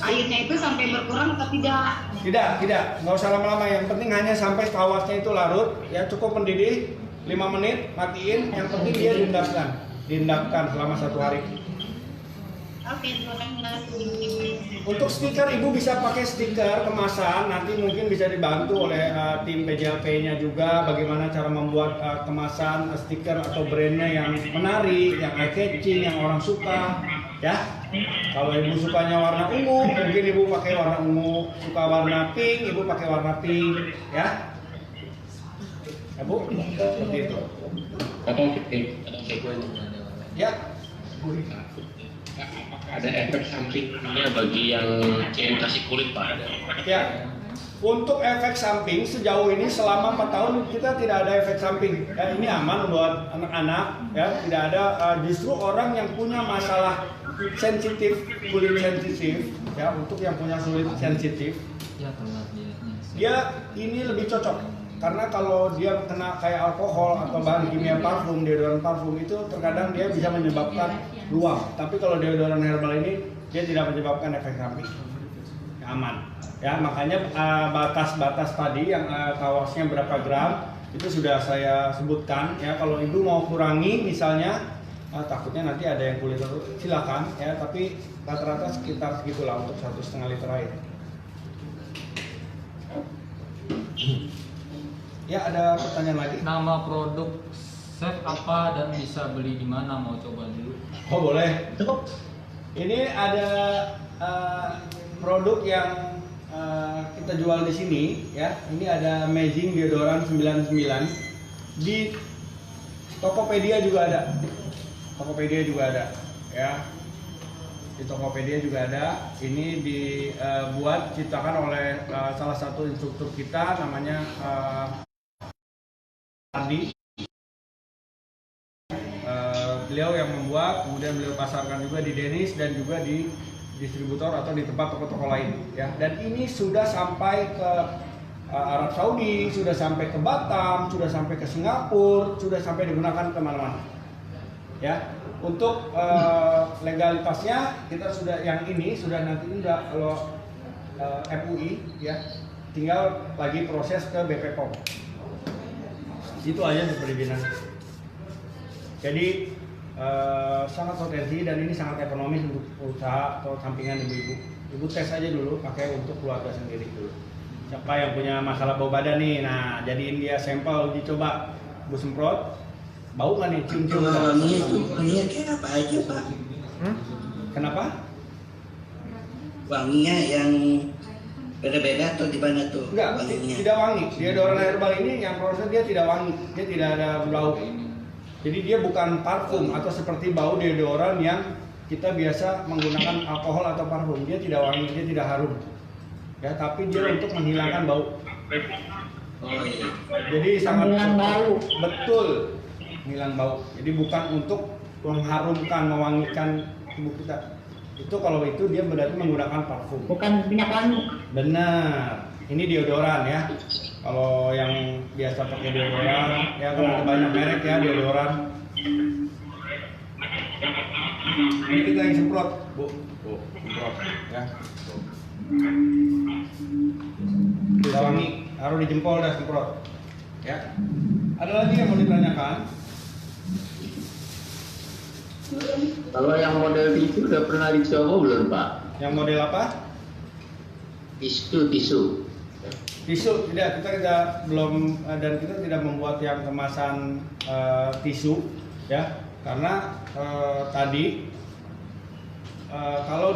Airnya itu sampai berkurang atau tidak? Tidak, nggak usah lama-lama. Yang penting hanya sampai tawasnya itu larut. Ya cukup mendidih 5 menit, matiin. Yang penting dia diendapkan selama 1 hari. Oke, terima kasih. Untuk stiker ibu bisa pakai stiker kemasan, nanti mungkin bisa dibantu oleh tim PJLP-nya juga bagaimana cara membuat kemasan stiker atau brandnya yang menarik, yang eye-catching, yang orang suka, ya. Kalau ibu sukanya warna ungu, mungkin ibu pakai warna ungu. Suka warna pink, ibu pakai warna pink, ya. Ya Bu, seperti itu. Ya. Ada efek sampingnya bagi yang iritasi kulit Pak? Ya, untuk efek samping sejauh ini selama 4 tahun kita tidak ada efek samping. Ya, ini aman buat anak-anak. Ya, tidak ada. Justru orang yang punya masalah sensitif, kulit sensitif, ya untuk yang punya kulit sensitif, dia ini lebih cocok. Karena kalau dia kena kayak alkohol atau bahan kimia parfum, deodoran parfum itu terkadang dia bisa menyebabkan luam. Tapi kalau deodoran herbal ini dia tidak menyebabkan efek samping, aman. Ya makanya batas-batas tadi yang kawasnya berapa gram itu sudah saya sebutkan. Ya kalau ibu mau kurangi misalnya takutnya nanti ada yang kulit silakan ya. Tapi rata-rata sekitar segitulah untuk 1,5 liter air. Ya ada pertanyaan lagi? Nama produk Chef apa dan bisa beli di mana? Mau coba dulu? Oh boleh. Cukup. Ini ada produk yang kita jual di sini ya. Ini ada Amazing Deodoran 99 di Tokopedia juga ada. Tokopedia juga ada ya. Di Tokopedia juga ada. Ini dibuat ciptakan oleh salah satu instruktur kita namanya Andi. Beliau yang membuat, kemudian beliau pasarkan juga di Dennis dan juga di distributor atau di tempat toko-toko lain ya. Dan ini sudah sampai ke Arab Saudi, sudah sampai ke Batam, sudah sampai ke Singapura, sudah sampai digunakan kemana-mana ya. Untuk legalitasnya kita sudah yang ini sudah nanti udah kalau MUI ya, tinggal lagi proses ke BP POM. Itu aja perizinan. Jadi sangat potensi dan ini sangat ekonomis untuk usaha atau sampingan ibu-ibu. Ibu tes aja dulu, pakai untuk keluarga sendiri dulu. Siapa yang punya masalah bau badan nih, nah jadiin dia sampel uji coba, Bu semprot, bau nggak nih cium-cium? Wanginya kayak apa aja Pak? Kenapa? Wanginya yang beda-beda atau di mana tuh? Enggak, wanginya? tidak wangi. Deodoran herbal ini yang proses dia tidak wangi, dia tidak ada bau. Jadi dia bukan parfum atau seperti bau deodoran yang kita biasa menggunakan alkohol atau parfum. Dia tidak wangi, dia tidak harum. Ya, tapi dia untuk menghilangkan bau. Oh iya. Jadi sangat Hilang bau. betul, hilang bau. Jadi bukan untuk mengharumkan, mewangikan tubuh kita. Itu kalau itu dia berarti menggunakan parfum. Bukan minyak wangi. Benar. Ini deodoran ya. Kalau yang biasa pakai deodoran, ya kan ada banyak merek ya deodoran. Ini kita yang semprot, Bu. Bu, semprot ya. Kita wangi, taruh di jempol dan semprot. Ya. Ada lagi yang mau ditanyakan? Kalau yang model tisu udah pernah dicoba belum Pak? Yang model apa? Tisu. Tisu tidak, kita belum dan kita tidak membuat yang kemasan tisu ya, karena tadi kalau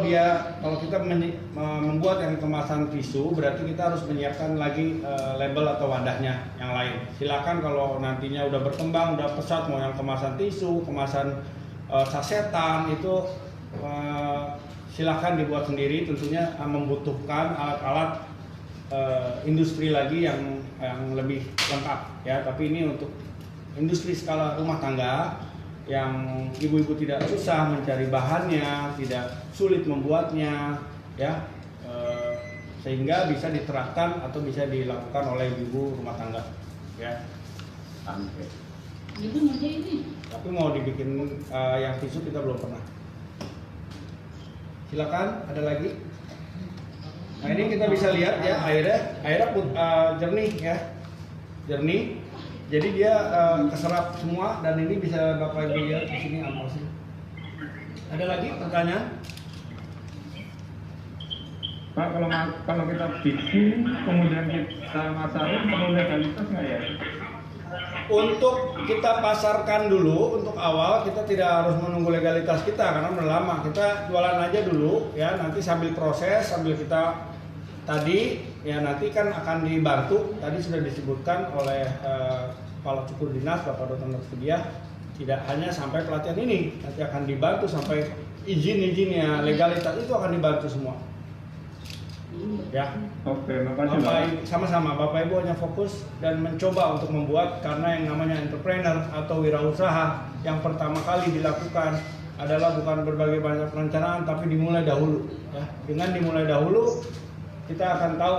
kita membuat yang kemasan tisu berarti kita harus menyiapkan lagi label atau wadahnya yang lain. Silakan kalau nantinya udah berkembang, udah pesat mau yang kemasan tisu, kemasan sasetan itu silakan dibuat sendiri. Tentunya membutuhkan alat-alat industri lagi yang lebih lengkap ya. Tapi ini untuk industri skala rumah tangga yang ibu-ibu tidak susah mencari bahannya, tidak sulit membuatnya ya, sehingga bisa diterapkan atau bisa dilakukan oleh ibu rumah tangga ya. Ibu aja ini. Tapi mau dibikin yang tisu kita belum pernah. Silakan, ada lagi? Nah ini kita bisa lihat ya airnya jernih ya, jernih. Jadi dia keserap semua dan ini bisa Bapak Ibu lihat di sini ampas. Ada lagi pertanyaan? Pak, kalau kita bikin kemudian kita masarin perlu legalitas nggak ya? Untuk kita pasarkan dulu, untuk awal kita tidak harus menunggu legalitas kita karena udah lama. Kita jualan aja dulu ya, nanti sambil proses, sambil kita tadi ya nanti kan akan dibantu. Tadi sudah disebutkan oleh Kepala Cukur Dinas Bapak Dr. Nursedia, tidak hanya sampai pelatihan ini, nanti akan dibantu sampai izin-izinnya, legalitas itu akan dibantu semua. Ya. Oke, makasih Bapak, sama-sama Bapak Ibu hanya fokus dan mencoba untuk membuat, karena yang namanya entrepreneur atau wirausaha yang pertama kali dilakukan adalah bukan berbagai banyak perencanaan tapi dimulai dahulu ya. Dengan dimulai dahulu kita akan tahu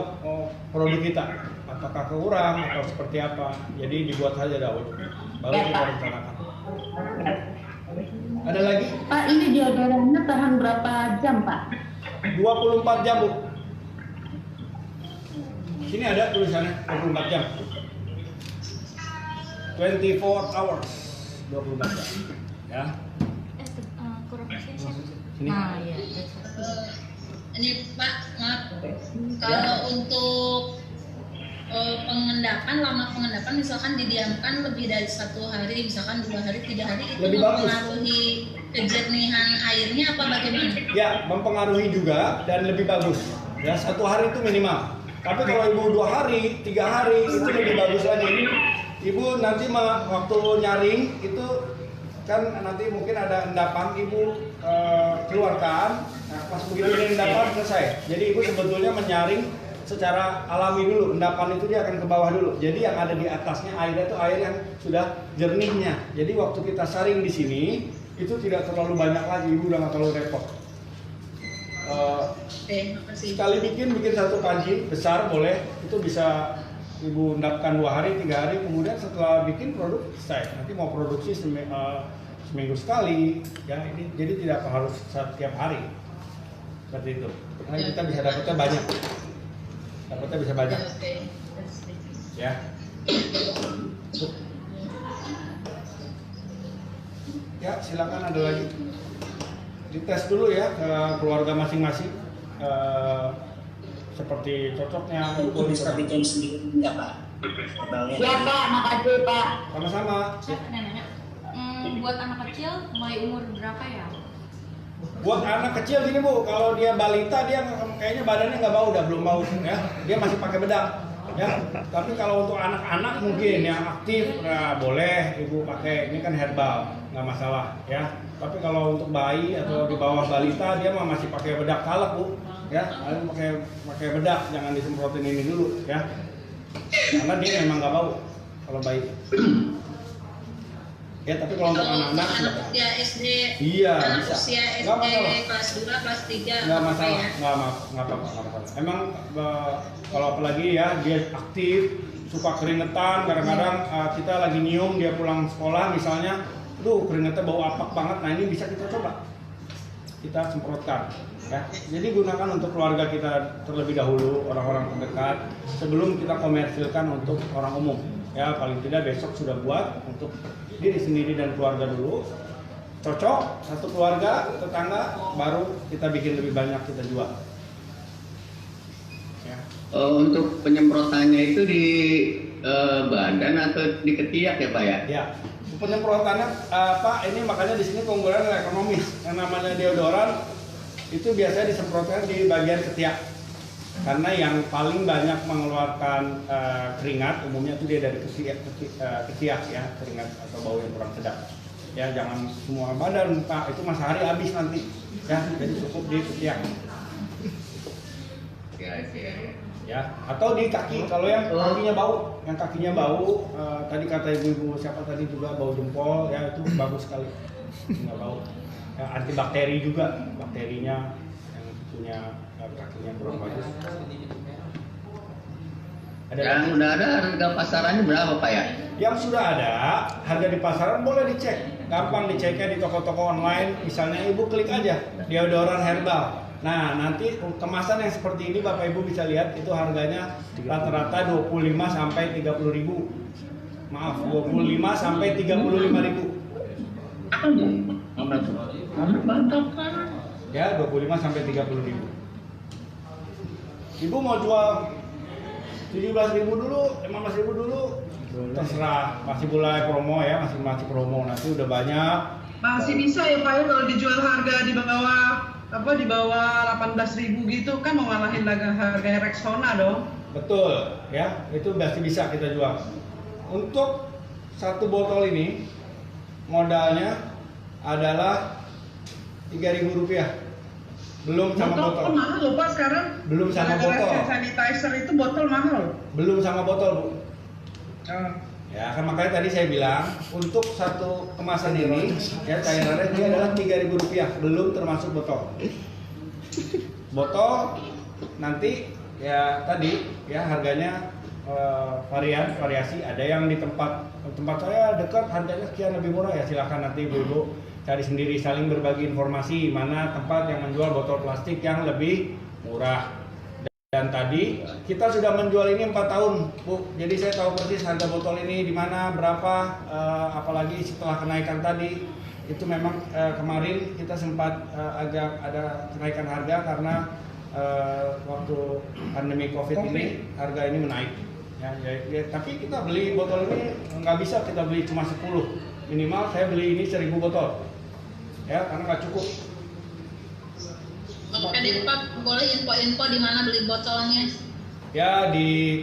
produk kita apakah kurang atau seperti apa. Jadi dibuat saja dahulu baru kita rencanakan. Ada lagi? Pak, ini deodorannya tahan berapa jam, Pak? 24 jam, Bu. Sini ada tulisannya 24 jam. 24 hours. 24 jam. Ya. Sini. Nah, ya. Ini Pak, maaf. Kalau untuk pengendapan, lama pengendapan misalkan didiamkan lebih dari 1 hari, misalkan 2 hari, 3 hari, itu Lebih bagus. mempengaruhi kejernihan airnya apa bagaimana? Ya, mempengaruhi juga dan lebih bagus. Ya, 1 hari itu minimal. Tapi kalau ibu 2 hari, 3 hari itu lebih bagus lagi. Ibu nanti waktu nyaring itu kan nanti mungkin ada endapan ibu keluarkan. Nah, pas begitu ini endapan selesai. Jadi ibu sebetulnya menyaring secara alami dulu. Endapan itu dia akan ke bawah dulu. Jadi yang ada di atasnya airnya itu air yang sudah jernihnya. Jadi waktu kita saring di sini itu tidak terlalu banyak lagi, ibu udah nggak terlalu repot. Sekali bikin 1 panci besar boleh, itu bisa ibu endapkan 2 hari, 3 hari, kemudian setelah bikin produk selesai. Nanti mau produksi seminggu sekali, ya ini jadi tidak harus setiap hari seperti itu. Karena kita bisa dapatnya banyak, bisa banyak. Ya. Ya silakan, ada lagi. Dites dulu ya ke keluarga masing-masing seperti cocoknya. Itu bisa bikin sendiri enggak, Pak? Ya, Pak, makasih, Pak. Sama-sama. Saya ada nanya, buat anak kecil mulai umur berapa ya? Buat anak kecil gini Bu, kalau dia balita dia kayaknya badannya nggak bau, udah belum bau ya. Dia masih pakai bedak ya. Tapi kalau untuk anak-anak mungkin yang aktif, nah, boleh ibu pakai. Ini kan herbal, nggak masalah ya. Tapi kalau untuk bayi atau di bawah balita dia mah masih pakai bedak kalak Bu ya. Kalian pakai bedak, jangan disemprotin ini dulu ya. Karena dia memang nggak bau kalau bayi. Ya, tapi kalau untuk anak-anak usia SD, iya, anak bisa. usia SD kelas 2, kelas 3 nggak masalah, ya? nggak apa-apa. Emang kalau apalagi ya dia aktif, suka keringetan, kadang-kadang kita lagi nyium dia pulang sekolah misalnya, keringetnya bau apak banget. Nah ini bisa kita coba, kita semprotkan. Ya. Jadi gunakan untuk keluarga kita terlebih dahulu, orang-orang terdekat, sebelum kita komersilkan untuk orang umum. Ya paling tidak besok sudah buat untuk diri sendiri dan keluarga dulu, cocok satu keluarga, tetangga, baru kita bikin lebih banyak, kita jual. Ya. Untuk penyemprotannya itu di badan atau di ketiak ya Pak ya? Ya, penyemprotannya Pak, ini makanya di sini keunggulan ekonomis. Yang namanya deodoran itu biasanya disemprotkan di bagian ketiak. Karena yang paling banyak mengeluarkan keringat umumnya itu dia dari ketiak ya, keringat atau bau yang kurang sedap. Ya jangan semua badan Pak, itu mas hari habis nanti ya, jadi cukup di ketiak. Ya, atau di kaki kalau yang kakinya bau, tadi kata ibu-ibu siapa tadi juga bau jempol ya, itu bagus sekali, nggak bau. Ya, antibakteri juga, bakterinya yang punya kakinya kurang bagus. Yang sudah ada harga pasarannya berapa Pak ya? Yang sudah ada harga di pasaran boleh dicek, gampang diceknya di toko-toko online. Misalnya ibu klik aja deodoran herbal. Nah nanti kemasan yang seperti ini Bapak Ibu bisa lihat itu harganya rata-rata 25 sampai 30 ribu. Maaf 25 sampai 35 ribu. Mantap kan? Ya 25 sampai 30 ribu. Ibu mau jual 17 ribu dulu, 15 ribu dulu, terserah. Masih mulai promo ya, masih promo. Nanti udah banyak. Masih bisa ya Pak ya kalau dijual harga di bawah 18.000 gitu kan mau ngalahin harga Rexona dong. Betul ya, itu masih bisa kita jual. Untuk satu botol ini modalnya adalah Rp3.000. Belum sama botol. Mahal loh Pak sekarang. Belum sama botol. Sanitizer itu botol mahal. Belum sama botol, Bu. Ya, kan makanya tadi saya bilang untuk satu kemasan ini ya cairannya dia adalah Rp3.000, belum termasuk botol. Botol nanti ya tadi ya harganya variasi. Ada yang di tempat saya dekat harganya sekian lebih murah, ya silakan nanti ibu-ibu cari sendiri, saling berbagi informasi mana tempat yang menjual botol plastik yang lebih murah. Dan tadi kita sudah menjual ini 4 tahun, Bu. Jadi saya tahu persis harga botol ini di mana, berapa, apalagi setelah kenaikan tadi. Itu memang kemarin kita sempat agak ada kenaikan harga karena waktu pandemi Covid ini harga ini menaik. Ya, tapi kita beli botol ini nggak bisa kita beli cuma 10. Minimal saya beli ini 1000 botol. Ya, karena nggak cukup. Oke deh Pak, boleh info-info di mana beli botolnya? Ya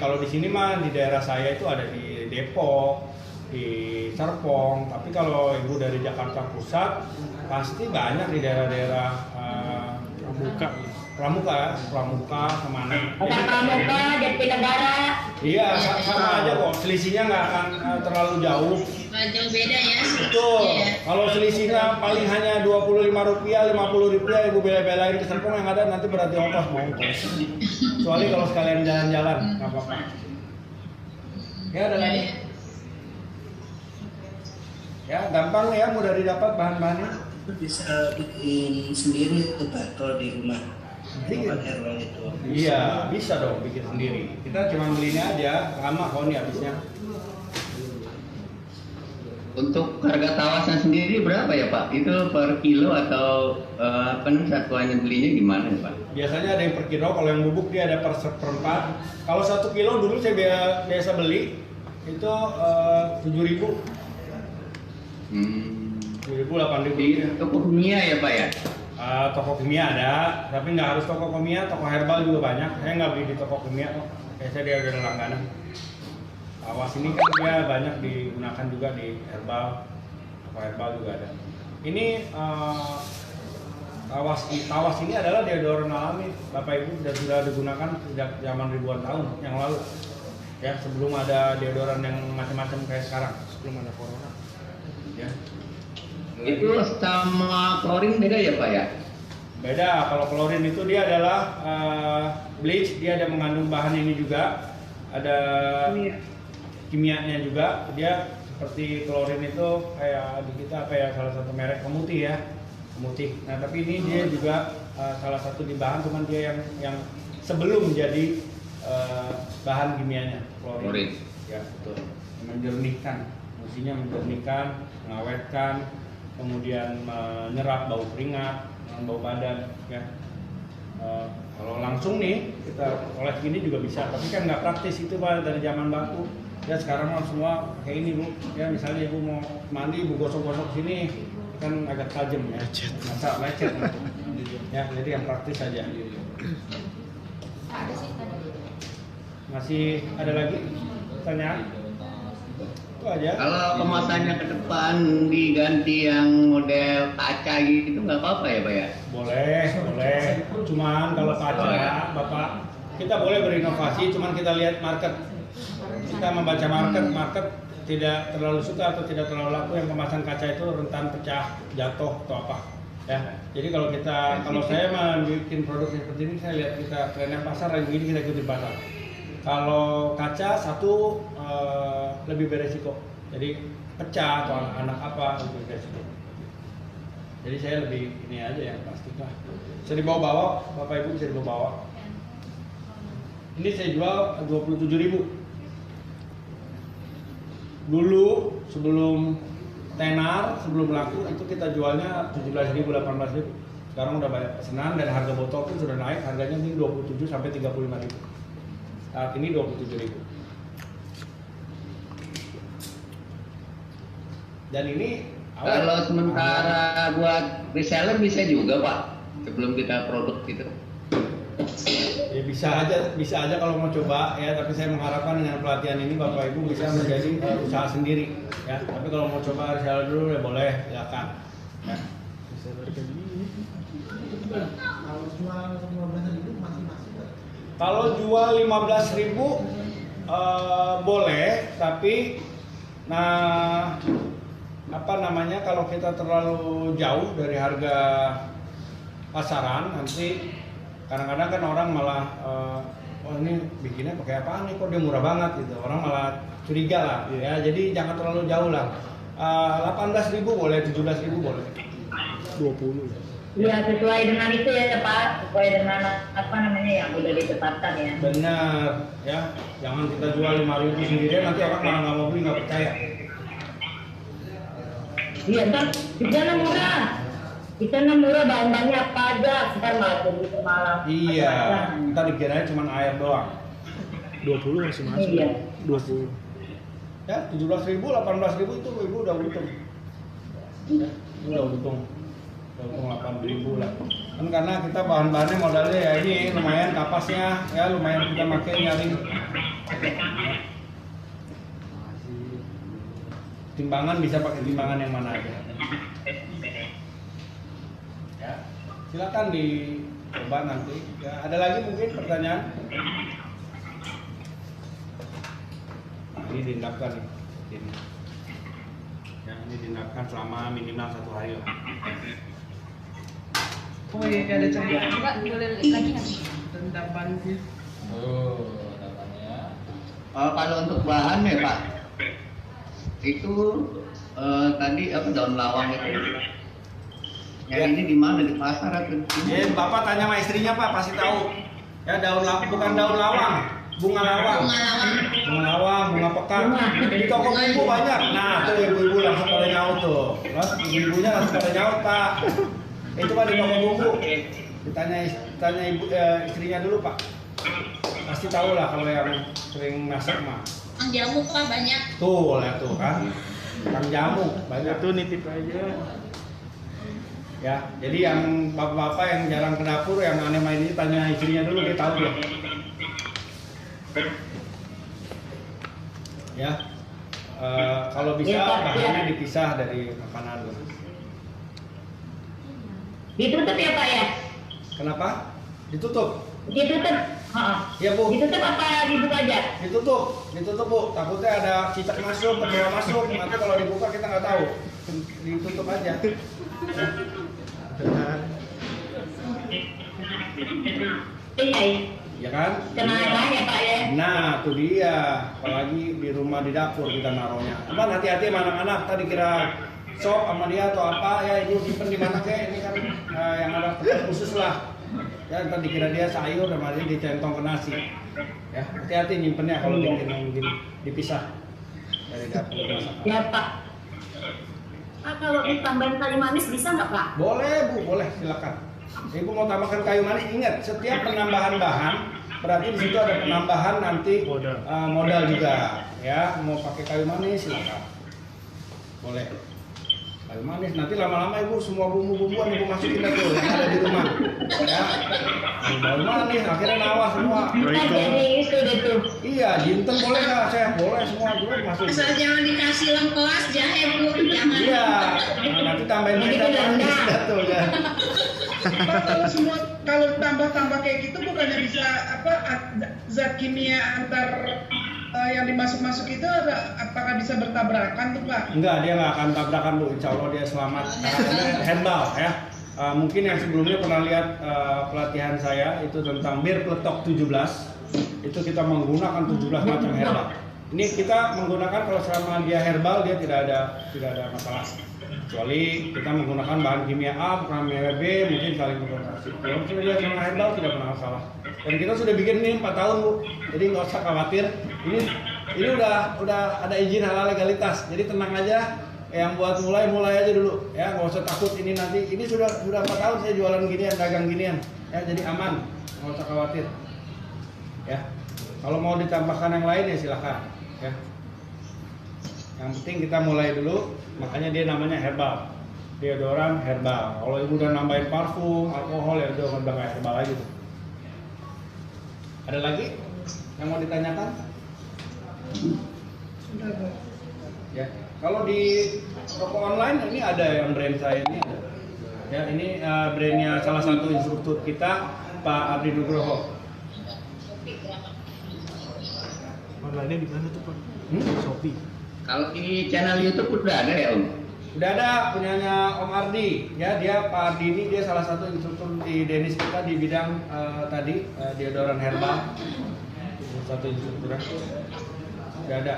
kalau di sini mah di daerah saya itu ada di Depok, di Serpong. Tapi kalau ibu dari Jakarta Pusat pasti banyak di daerah-daerah Pramuka kemana? Pramuka, Jatinegara. Iya, sama aja kok. Selisihnya nggak akan terlalu jauh. Nggak jauh beda ya? Betul. Iya. Kalau selisihnya paling hanya Rp25, Rp50, ibu bela-belain ke Serpong yang ada nanti berarti ongkos mau ongkos. Kecuali kalau sekalian jalan-jalan, nggak apa-apa. Ya ada lagi. Ya gampang ya, mudah didapat bahan-bahannya. Bisa bikin sendiri tuh Pak kalau di rumah. Obat herbal itu. Iya, bisa dong bikin sendiri. Kita cuma belinya aja, lama kok nih habisnya. Untuk harga tawasnya sendiri berapa ya Pak? Itu per kilo atau satuannya belinya gimana ya Pak? Biasanya ada yang per kilo, kalau yang bubuk dia ada per seperempat. Kalau 1 kilo dulu saya biasa beli itu 7.000. 7.000, 8.000. Di toko kimia ya Pak ya? Toko kimia ada, tapi nggak harus toko kimia, toko herbal juga banyak. Saya nggak beli di toko kimia kok, biasanya dia udah langganan. Tawas ini kan dia banyak digunakan juga di herbal, toko herbal juga ada. Ini tawas ini adalah deodoran alami, Bapak Ibu, dan sudah digunakan sejak zaman ribuan tahun yang lalu. Ya, sebelum ada deodoran yang macam-macam kayak sekarang, sebelum ada corona. Ya. Itu sama klorin beda ya Pak ya? Beda, kalau klorin itu dia adalah bleach, dia ada mengandung bahan ini juga, ada kimianya juga. Dia seperti klorin itu kayak di kita salah satu merek pemutih ya, pemutih. Nah tapi ini dia juga salah satu di bahan, cuman dia yang sebelum jadi bahan kimianya klorin. Ya betul, menjernihkan, fungsinya menjernihkan, mengawetkan, kemudian menyerap bau keringat, bau badan ya. Kalau langsung nih kita oles gini juga bisa, tapi kan nggak praktis itu Pak, dari zaman batu. Ya sekarang mah semua kayak ini Bu. Ya misalnya Ibu mau mandi, Ibu gosok-gosok sini kan agak tajam ya. Masa lecet. Ya jadi yang praktis saja. Ada sih tadi. Masih ada lagi pertanyaan? Itu aja. Kalau kemasannya ke depan diganti yang model kaca gitu nggak apa-apa ya Pak ya? Boleh. Cuman kalau kaca, Bapak, kita boleh berinovasi, cuman kita lihat market. Kita membaca market tidak terlalu suka atau tidak terlalu laku yang kemasan kaca itu rentan pecah, jatuh atau apa. Ya. Jadi kalau saya bikin produk seperti ini, saya lihat kita trennya pasar lagi gini, kita ikuti pasar. Kalau kaca satu lebih beresiko, jadi pecah atau anak apa lebih beresiko. Jadi saya lebih ini aja yang plastik lah. Bisa dibawa-bawa, Bapak Ibu bisa dibawa-bawa. Ini saya jual 27.000. Dulu sebelum tenar sebelum laku itu kita jualnya 17.000, 18.000. Sekarang udah banyak pesanan dan harga botol pun sudah naik, harganya ini 27 sampai 35.000. Saat ini 27.000. Dan ini kalau sementara buat reseller bisa juga Pak, sebelum kita produk gitu. Ya bisa aja kalau mau coba ya, tapi saya mengharapkan dengan pelatihan ini Bapak Ibu bisa menjadi usaha sendiri ya. Tapi kalau mau coba reseller dulu ya boleh, silakan. Ya. Kalau jual 15.000 boleh, tapi kalau kita terlalu jauh dari harga pasaran nanti kadang-kadang kan orang malah oh ini bikinnya pakai apaan nih, kok dia murah banget gitu, orang malah curiga lah ya. Jadi jangan terlalu jauh lah, 18.000 boleh, 17.000 boleh, 20. Ya sesuai dengan itu ya Pak, sesuai dengan yang udah ditetapkan ya. Benar ya, jangan kita jual 5.000 sendirian, nanti orang malah nggak mau beli, nggak percaya. Iya ntar di sana murah, bahan-bahannya apa aja, ntar malah begitu malam. Iya, kita dikiranya cuma air doang. 20 masih masuk. Iya. 20. Ya 17.000, 18.000 itu ibu udah untung. Ya, udah untung 8.000 lah. Kan karena kita bahan-bahannya modalnya ya ini lumayan kapasnya, ya lumayan kita pakai nyaring. Timbangan bisa pakai timbangan yang mana aja. Ya, silakan dicoba nanti. Ya, ada lagi mungkin pertanyaan? Ini diendapkan nih. Ini. Ya, ini diendapkan selama minimal 1 hari lah. Oh iya, ada contoh. Enggak, boleh lagi nggak? Endapan. Endapannya. Kalau untuk bahan ya Pak, itu tadi daun lawang itu. Ya ini di mana, di pasar atau? Ya, Bapak tanya sama istrinya Pak, pasti tahu. Ya bukan daun lawang, bunga lawang. Bunga lawang, bunga pekan. Di toko ibu banyak. Nah, tuh ibu-ibu langsung pada nyaut tuh. Terus ibu-ibunya langsung pada nyaut Pak. Itu Pak di toko bumbu. Ditanya ibu istrinya dulu Pak. Pasti tahu lah kalau yang sering masak mah. Kang jamu Pak banyak. Tuh, lihat tuh kan. Kang jamu banyak. Tuh nitip aja. Ya, jadi yang bapak-bapak yang jarang ke dapur, yang aneh main ini tanya istrinya dulu, dia tahu dia. Ya, kalau bisa bahannya dipisah dari makanan. Ditutup ya Pak ya? Kenapa? Ditutup? Ditutup. Ya Bu. Ditutup apa dibuka aja? Ditutup Bu. Takutnya ada cicak masuk, terbawa masuk. Nanti kalau dibuka kita nggak tahu. Ditutup aja. Ya kan? Kenapa ya Pak ya? Nah, itu dia. Apalagi di rumah di dapur kita naruhnya. Cuman hati-hati sama anak-anak. Tadi kira sop sama dia atau apa ya, ibu simpen di mana kek? Ini kan yang ada tempat khusus lah. Ya, ntar dikira dia sayur sama dia dicentong ke nasi. Ya, hati-hati nyimpennya kalau bikin yang begini dipisah dari dapur masakan. Ya Pak. Pak, kalau ditambahin kayu manis bisa nggak Pak? Boleh Bu, boleh silakan. Ibu mau tambahkan kayu manis, ingat setiap penambahan bahan berarti di situ ada penambahan nanti modal juga. Ya, mau pakai kayu manis silakan. Boleh. Kayu manis nanti lama-lama ibu semua bumbu-bumbuan ibu masukin tuh yang ada di rumah. Ya. Kayu manis akhirnya nawas semua. Iya, jinten boleh nggak Chef? Boleh semua juga masukin. Asal jangan dikasih lengkuas jahe Bu, jangan. Iya. Nah, nanti tambahin kecap manis tuh ya. Pak, kalau tambah-tambah kayak gitu bukannya bisa zat kimia antar yang dimasuk-masuk itu apakah bisa bertabrakan tuh Pak? Enggak, dia nggak akan tabrakan Bu. Insya Allah dia selamat. Karena herbal ya. Mungkin yang sebelumnya pernah lihat pelatihan saya itu tentang bir peletok 17. Itu kita menggunakan 17 macam herbal. Ini kita menggunakan kalau selama dia herbal dia tidak ada masalah. Kecuali kita menggunakan bahan kimia A, bukan kimia B, mungkin saling berkoordinasi. Kalau sudah dia sama herbal tidak pernah masalah. Dan kita sudah bikin ini 4 tahun Bu, jadi nggak usah khawatir. Ini udah ada izin halal legalitas, jadi tenang aja. yang buat mulai aja dulu ya, nggak usah takut ini nanti. Ini sudah 4 tahun saya jualan ginian, dagang ginian ya, jadi aman, nggak usah khawatir ya. Kalau mau ditambahkan yang lain ya silahkan ya. Yang penting kita mulai dulu, makanya dia namanya herbal, deodoran herbal. Kalau ibu udah nambahin parfum, alkohol ya udah kayak herbal lagi tuh. Ada lagi yang mau ditanyakan? Sudah, Bu. Ya, kalau di toko online ini ada yang brand saya ini ada. Ya, ini brandnya salah satu instruktur kita, Pak Ardi Nugroho. Online-nya di mana tuh, Pak? Shopee. Kalau di channel YouTube udah ada ya, Om? Udah ada, punyanya Om Ardi. Ya, dia Pak Ardi ini dia salah satu instruktur di Denis kita di bidang tadi deodoran herbal. Satu instruktur. Udah ada.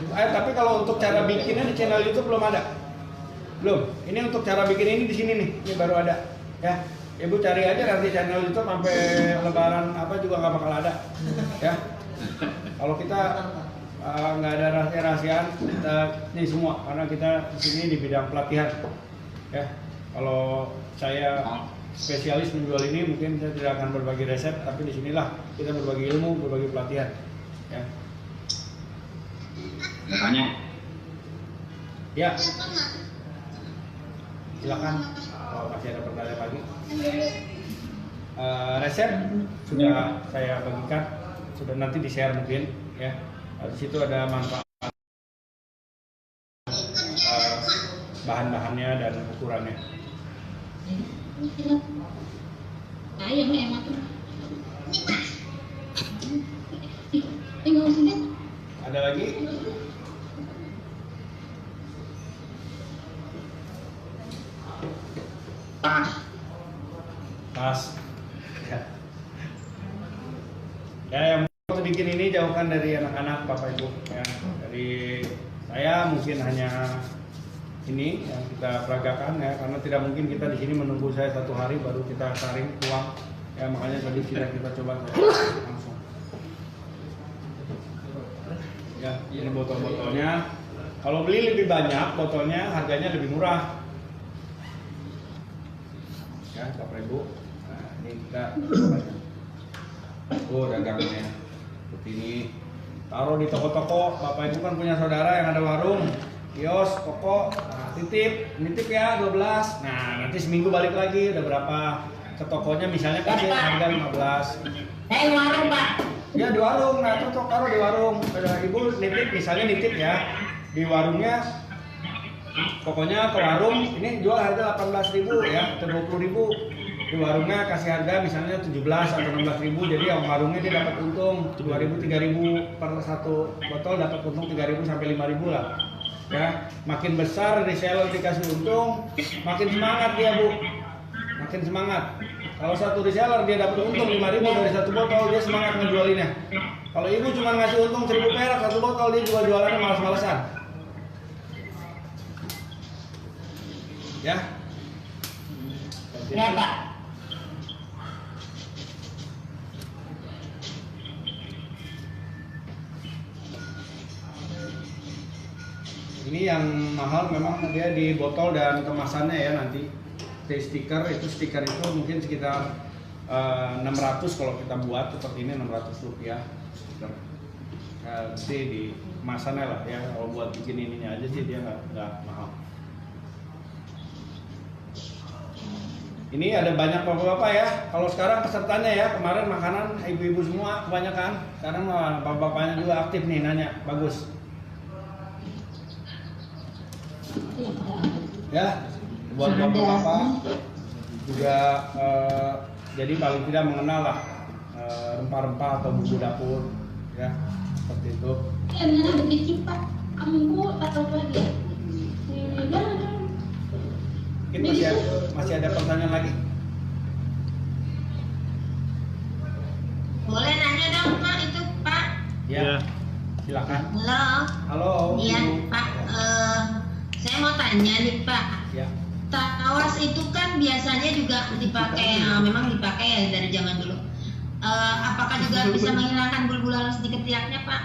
Tapi kalau untuk cara bikinnya di channel YouTube belum ada. Belum. Ini untuk cara bikin ini di sini nih. Ini baru ada. Ya. Ibu cari aja nanti channel YouTube sampai lebaran apa juga nggak bakal ada. Ya. Kalau kita nggak ada rahasia-rahasiaan, kita ini semua karena kita di sini di bidang pelatihan. Ya. Kalau saya spesialis menjual ini, mungkin saya tidak akan berbagi resep, tapi di sinilah kita berbagi ilmu, berbagi pelatihan. Ya. Tanya. Ya. Silakan kalau masih ada pertanyaan lagi. Resep sudah saya bagikan, sudah nanti di-share mungkin ya. Di situ ada manfaat bahan-bahannya dan ukurannya. Ada lagi? Pas. Ya, yang mau bikin ini jauhkan dari anak-anak, Bapak Ibu. Ya, dari saya mungkin hanya ini yang kita peragakan ya, karena tidak mungkin kita di sini menunggu saya 1 hari baru kita saring uang. Ya, makanya tadi sudah kita coba langsung. Ya, ini botol-botolnya. Kalau beli lebih banyak, botolnya harganya lebih murah. Ya, Bapak Ibu. Nah, ini kita dagangnya seperti ini. Taruh di toko-toko. Bapak Ibu kan punya saudara yang ada warung, kios, toko. Nah, nitip ya 12. Nah, nanti seminggu balik lagi udah berapa ke tokonya, misalnya kasih harga 15. Warung, Pak. Ya di warung, nah cocok taruh di warung. Ibu nitip, misalnya nitip ya di warungnya. Pokoknya ke warung ini jual harga 18.000 ya, atau 20.000. Di warungnya kasih harga misalnya 17 atau 16.000, jadi yang warungnya dia dapat untung 2.000 3.000 per satu botol, dapat untung 3.000 sampai 5.000 lah. Ya, makin besar reseller dikasih untung, makin semangat dia, Bu. Makin semangat. Kalau satu reseller dia dapat untung 5.000 dari satu botol, dia semangat ngejualinnya. Kalau ibu cuma ngasih untung 1.000 perak satu botol, dia juga jualannya malas-malesan. Ya. Ya, Pak. Ini yang mahal memang dia di botol dan kemasannya ya nanti. Stiker itu mungkin sekitar 600 kalau kita buat seperti ini, 600 rupiah stiker. Nanti di kemasannya lah ya, kalau buat bikin ininya aja sih dia nggak mahal. Ini ada banyak bapak-bapak ya. Kalau sekarang pesertanya ya, kemarin makanan ibu-ibu semua kebanyakan. Sekarang bapak-bapaknya juga aktif nih nanya, bagus. Ya, buat bapak-bapak juga jadi paling tidak mengenal lah rempah-rempah atau bumbu dapur ya, seperti itu. Mungkin masih ada pertanyaan lagi? Boleh nanya dong Pak, itu Pak? Ya, silakan. Halo. Iya Pak, saya mau tanya nih Pak. Ya. Tawas itu kan biasanya juga dipakai, memang dipakai ya dari zaman dulu. Apakah juga bisa menghilangkan bulu-bulu halus di ketiaknya Pak?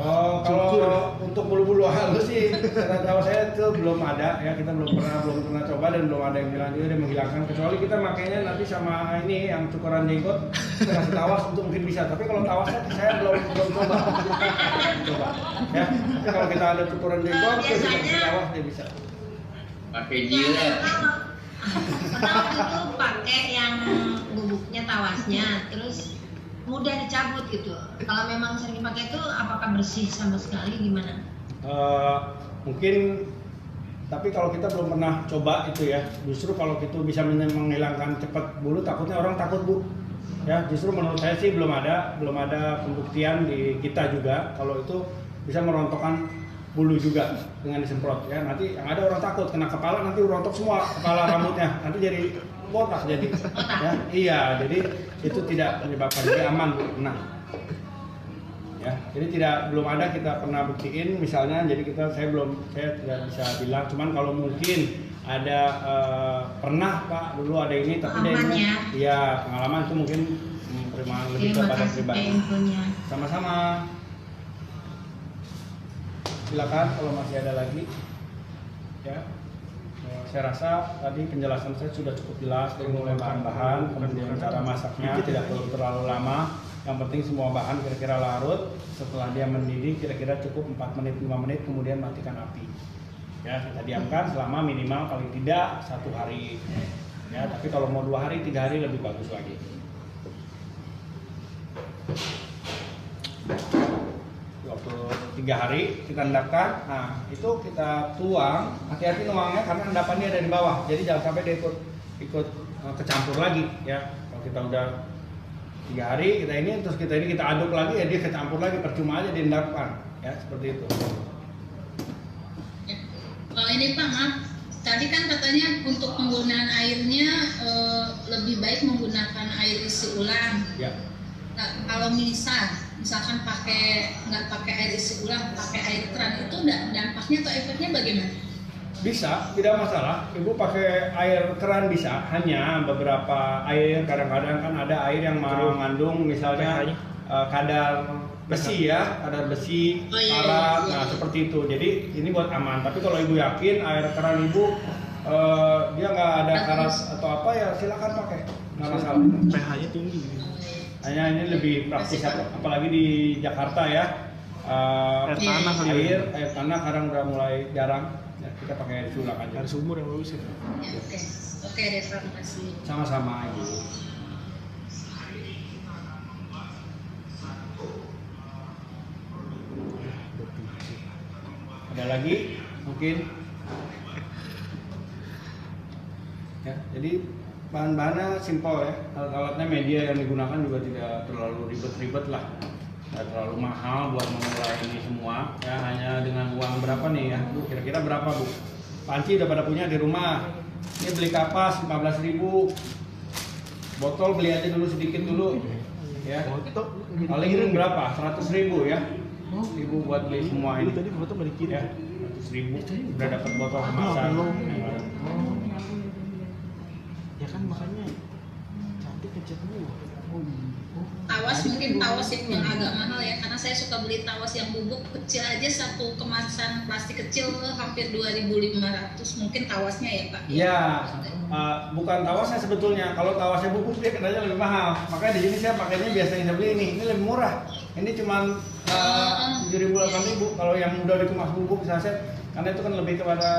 Oh, kalau untuk bulu-bulu halus sih, tahu saya itu belum ada ya, kita belum pernah coba dan belum ada yang bilang dia menghilangkan, kecuali kita makainya nanti sama ini yang cukuran jenggot, kita kasih tawas untuk mungkin bisa, tapi kalau tawasnya saya belum coba ya. Tapi kalau kita ada cukuran jenggot, kita kasih tawas dia bisa. Pakai jilet. Pertama itu pakai yang bubuknya tawasnya, terus mudah dicabut gitu. Kalau memang sering dipakai itu apakah bersih sama sekali gimana? Mungkin, tapi kalau kita belum pernah coba itu ya, justru kalau itu bisa menghilangkan cepat bulu, takutnya orang takut Bu. Ya, justru menurut saya sih belum ada pembuktian di kita juga kalau itu bisa merontokkan bulu juga dengan disemprot ya. Nanti yang ada orang takut kena kepala, nanti rontok semua kepala rambutnya, nanti jadi botak jadi ya. Iya, jadi itu tidak menyebabkan, jadi aman Bu, tenang ya. Jadi belum ada kita pernah buktiin misalnya, jadi saya tidak bisa bilang, cuman kalau mungkin ada pernah Pak dulu ada ini, tapi dia ini ya pengalaman itu mungkin lebih kepada pribadi. Sama-sama, silakan kalau masih ada lagi ya. Saya rasa tadi penjelasan saya sudah cukup jelas dari mulai bahan-bahan, kemudian cara masaknya tidak perlu terlalu lama. Yang penting semua bahan kira-kira larut. Setelah dia mendidih kira-kira cukup 4 menit 5 menit, kemudian matikan api. Ya, kita diamkan selama minimal paling tidak 1 hari. Ya, tapi kalau mau 2 hari 3 hari lebih bagus lagi. Waktu 3 hari kita endapkan, nah itu kita tuang, hati-hati nuangnya karena endapannya ada di bawah, jadi jangan sampai dia ikut kecampur lagi ya. Kalau kita udah 3 hari terus kita aduk lagi ya, dia kecampur lagi, percuma aja diendapkan ya, seperti itu. Ini Pak, maaf, tadi kan katanya untuk penggunaan airnya lebih baik menggunakan air isi ulang ya. Nah, kalau misalkan nggak pakai air isi ulang, pakai air keran, itu dampaknya atau efeknya bagaimana? Bisa, tidak masalah. Ibu pakai air keran bisa, hanya beberapa air, kadang-kadang kan ada air yang mengandung misalnya kadar besi ya, kadar besi, karat, nah seperti itu. Jadi ini buat aman. Tapi kalau ibu yakin air keran ibu dia nggak ada karat atau apa ya, silakan pakai, nggak masalah. pH-nya tinggi. Hanya ini lebih praktis, apalagi di Jakarta ya. Air tanah kadang udah mulai jarang. Ya, kita pakai air sulak aja. Air sumur yang bagus ya. Oke deh, terima kasih. Sama-sama Ibu. Ada lagi mungkin? Ya, jadi bahan-bahannya simpel ya. Alat-alatnya media yang digunakan juga tidak terlalu ribet-ribet lah. Tidak terlalu mahal buat memulai ini semua ya, hanya dengan uang berapa nih ya Bu, kira-kira berapa Bu? Panci udah pada punya di rumah, ini beli kapas 15.000, botol beli aja dulu sedikit dulu ya, paling berapa? 100.000 ya, 1.000 buat beli semua ini ya, 100.000 udah dapat botol kemasan ya kan, makanya cantik kecil dulu. Tawas mungkin tawas yang agak mahal ya, karena saya suka beli tawas yang bubuk kecil aja, satu kemasan plastik kecil hampir 2.500, mungkin tawasnya ya Pak? Iya, bukan tawasnya sebetulnya. Kalau tawasnya bubuk dia kenanya lebih mahal. Makanya di sini saya pakainya biasanya saya beli ini lebih murah. Ini cuma 7.000 8.000. Kalau yang udah dikemas bubuk saset, karena itu kan lebih kepada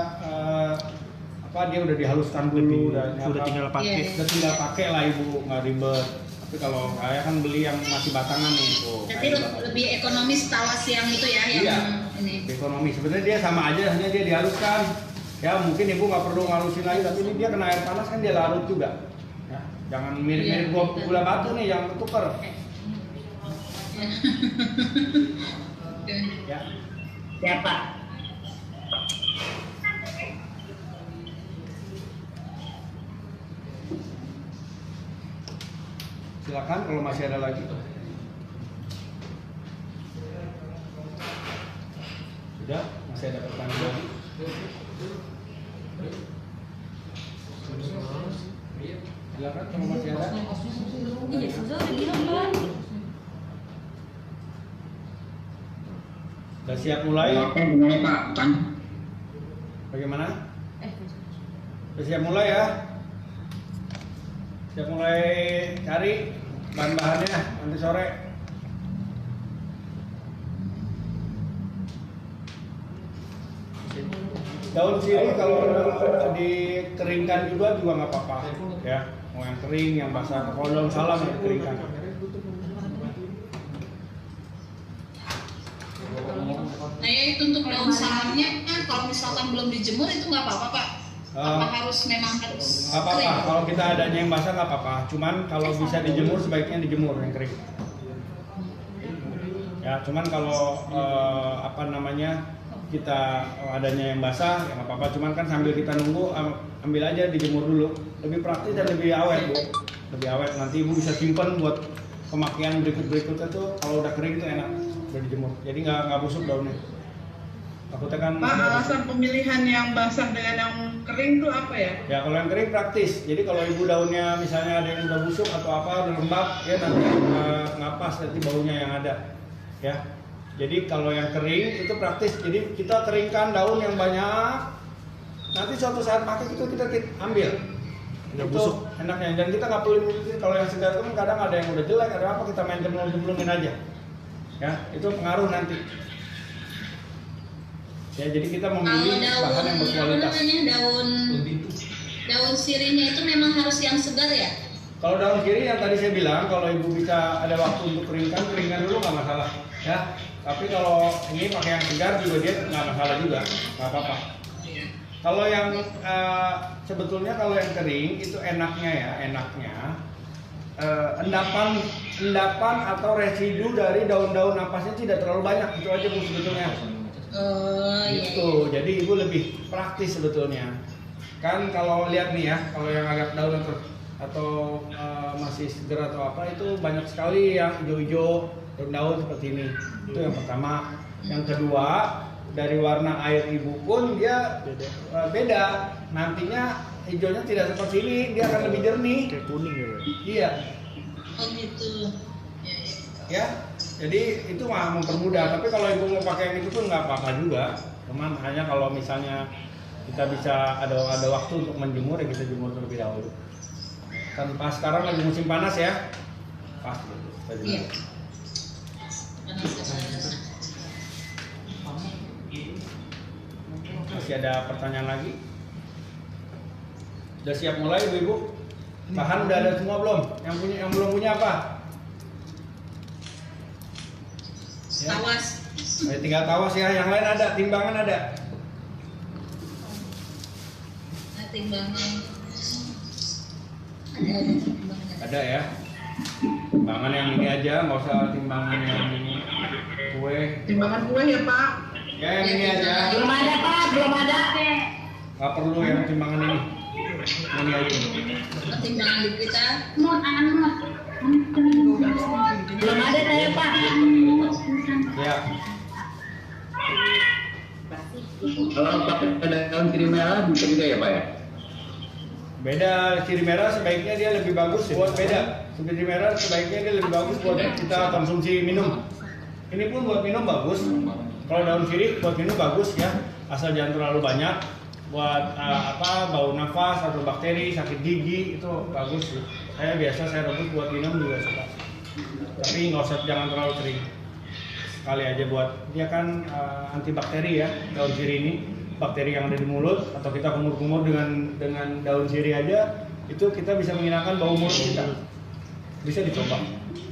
dia udah dihaluskan dulu, udah tinggal pakai. Udah tinggal pakai lah Ibu, nggak ribet. Tapi kalau saya kan beli yang masih batangan nih. Jadi lebih ekonomis tawas yang itu ya, yang ini. Ekonomis. Sebenarnya dia sama aja, hanya dia dihaluskan. Ya mungkin Ibu nggak perlu ngalusin lagi, tapi ini dia kena air panas kan dia larut juga. Ya, jangan mirip-mirip gula batu nih yang ketuker. Ya. Siapa? Silakan kalau masih ada lagi. Sudah, masih ada pertanyaan lagi. Silakan kalau masih ada. Iya, sudah bilang Pak. Sudah siap mulai? Bagaimana? Sudah siap mulai ya? Siap mulai cari bahan-bahannya nanti sore. Daun sirih kalau dikeringkan juga nggak apa-apa ya. Mau yang kering, yang basah. Kalau daun salam yang dikeringkan. Nah ya itu untuk daun salamnya kalau misalkan belum dijemur itu nggak apa-apa Pak? Apa harus memang harus apa-apa. kering? Kalau kita adanya yang basah nggak apa-apa. Cuman kalau bisa dijemur sebaiknya dijemur yang kering. Ya, cuman kalau kita adanya yang basah ya nggak apa-apa. Cuman kan sambil kita nunggu ambil aja dijemur dulu. Lebih praktis dan lebih awet Bu. Lebih awet. Nanti Ibu bisa simpan buat pemakaian berikutnya tuh kalau udah kering tuh enak udah dijemur. Jadi nggak busuk daunnya. Takutnya kan. Pak, alasan pemilihan yang basah dengan yang kering tuh apa ya? Ya kalau yang kering praktis. Jadi kalau Ibu daunnya misalnya ada yang udah busuk atau apa udah lembab ya nanti ngapas nanti baunya yang ada. Ya. Jadi kalau yang kering itu praktis. Jadi kita keringkan daun yang banyak. Nanti suatu saat pakai itu kita ambil. Udah busuk enaknya. Dan kita nggak perlu kalau yang segar itu kan kadang ada yang udah jelek, ada apa kita main jemplung-jemplungin aja. Ya, itu pengaruh nanti. Ya, jadi kita memilih bahan yang berkualitas. Daun sirihnya itu memang harus yang segar ya? Kalau daun sirih yang tadi saya bilang, kalau Ibu bisa ada waktu untuk keringkan dulu nggak masalah. Ya, tapi kalau ini pakai yang segar juga dia nggak masalah juga, nggak apa-apa. Kalau yang sebetulnya kalau yang kering itu enaknya endapan atau residu dari daun-daun napasnya tidak terlalu banyak, itu aja Bu sebetulnya. Gitu. Jadi Ibu lebih praktis sebetulnya. Kan kalau lihat nih ya, kalau yang agak daun atau masih segar atau apa itu banyak sekali yang hijau-hijau daun seperti ini. Itu yang pertama. Yang kedua, dari warna air Ibu pun dia beda. Nantinya hijaunya tidak seperti ini, dia akan lebih jernih. Kayak kuning ya, Pak? Iya. Oh gitu. Ya, jadi itu mah mempermudah. Tapi kalau Ibu mau pakai yang itu pun nggak apa-apa juga. Cuman hanya kalau misalnya kita bisa ada waktu untuk menjemur ya kita jemur terlebih dahulu. Kan pas sekarang lagi musim panas ya. Pas gitu. Iya. Masih ada pertanyaan lagi? Sudah siap mulai Ibu? Bahan udah ada semua belum? Yang belum punya apa? Ya. Tawas. Tinggal tawas ya, yang lain ada, timbangan ada. Timbangan. Ada ya. Timbangan yang ini aja, nggak usah timbangan yang kue. Timbangan kue ya Pak? Ya yang ini aja. Belum ada Pak, belum ada. Nggak perlu yang timbangan ini. Ini aja. Timbangan di kita. Belum ada saya Pak. Ya. Kalau pakai daun sirih merah bisa juga ya Pak ya? Beda, sirih merah sebaiknya dia lebih bagus buat beda. Sirih merah sebaiknya dia lebih bagus buat kita konsumsi minum. Ini pun buat minum bagus. Kalau daun sirih buat minum bagus ya, asal jangan terlalu banyak. Buat bau nafas atau bakteri, sakit gigi itu bagus sih. Saya rebus buat minum juga suka. Tapi jangan terlalu sering. Sekali aja buat dia kan antibakteri ya daun sirih ini. Bakteri yang ada di mulut atau kita kumur-kumur dengan daun sirih aja itu kita bisa menghilangkan bau mulut kita. Bisa dicoba.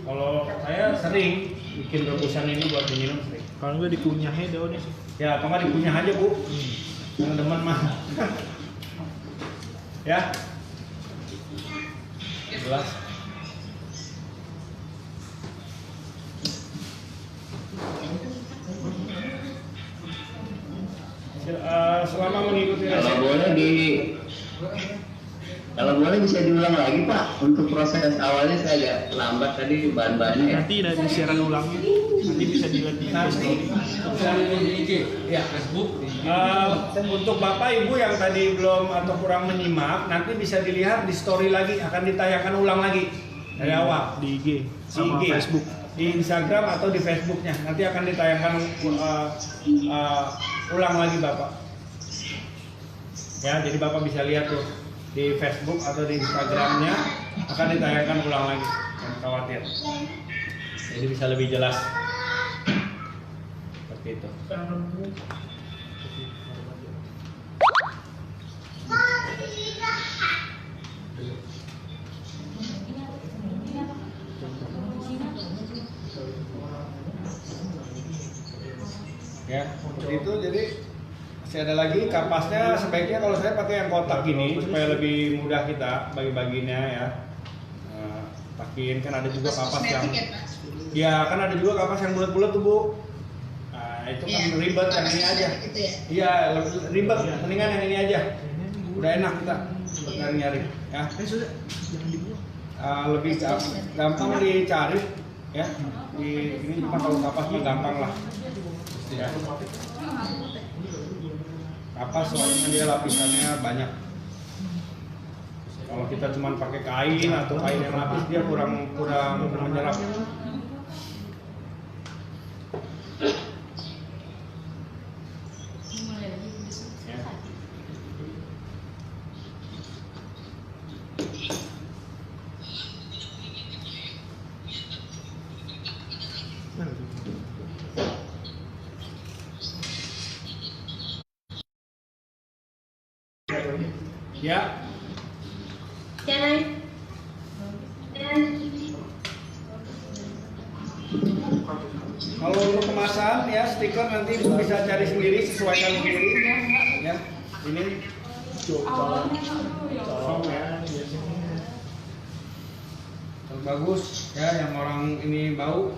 Kalau saya sering bikin rebusan ini buat diminum sering. Kalau nggak dikunyahnya daunnya sih. Ya, atau nggak dikunyah aja Bu. Yang demen mah. Ya. Jelas. Selama mengikuti kalau boleh bisa diulang lagi Pak, untuk proses awalnya saya agak lambat tadi bahan-bahannya. Nanti dari siaran ulangnya, nanti bisa dilihat di IG, ya Facebook. Untuk Bapak Ibu yang tadi belum atau kurang menyimak, nanti bisa dilihat di story lagi, akan ditayangkan ulang lagi dari awal di IG sama IG. Facebook. Di di Instagram atau di Facebooknya. Nanti akan ditayangkan ulang lagi Bapak. Ya, jadi Bapak bisa lihat tuh di Facebook atau di Instagramnya akan ditayangkan ulang lagi. Jangan khawatir. Jadi bisa lebih jelas. Seperti itu. Ya, seperti itu. Jadi masih ada lagi kapasnya, sebaiknya kalau saya pakai yang kotak gini supaya lebih mudah kita bagi-baginya ya. Pakin kan ada juga kapas yang ya kan ada juga kapas yang bulat-bulat tuh Bu. Nah, itu kan ribet, yang ini aja. Iya, ribet, mendingan yang ini aja. Udah enak kita nyari-nyari ya. Lebih gampang dicari ya. Ini cuma kalau kapas mah gampang lah. Ya. Kapas soalnya dia lapisannya banyak. Kalau kita cuma pakai kain atau kain yang lapis dia kurang menyerap. Ya. Kalau untuk kemasan ya stiker nanti Ibu bisa cari sendiri, sesuaikan sendiri ya. Ini colong ya. Yang bagus ya, yang orang ini bau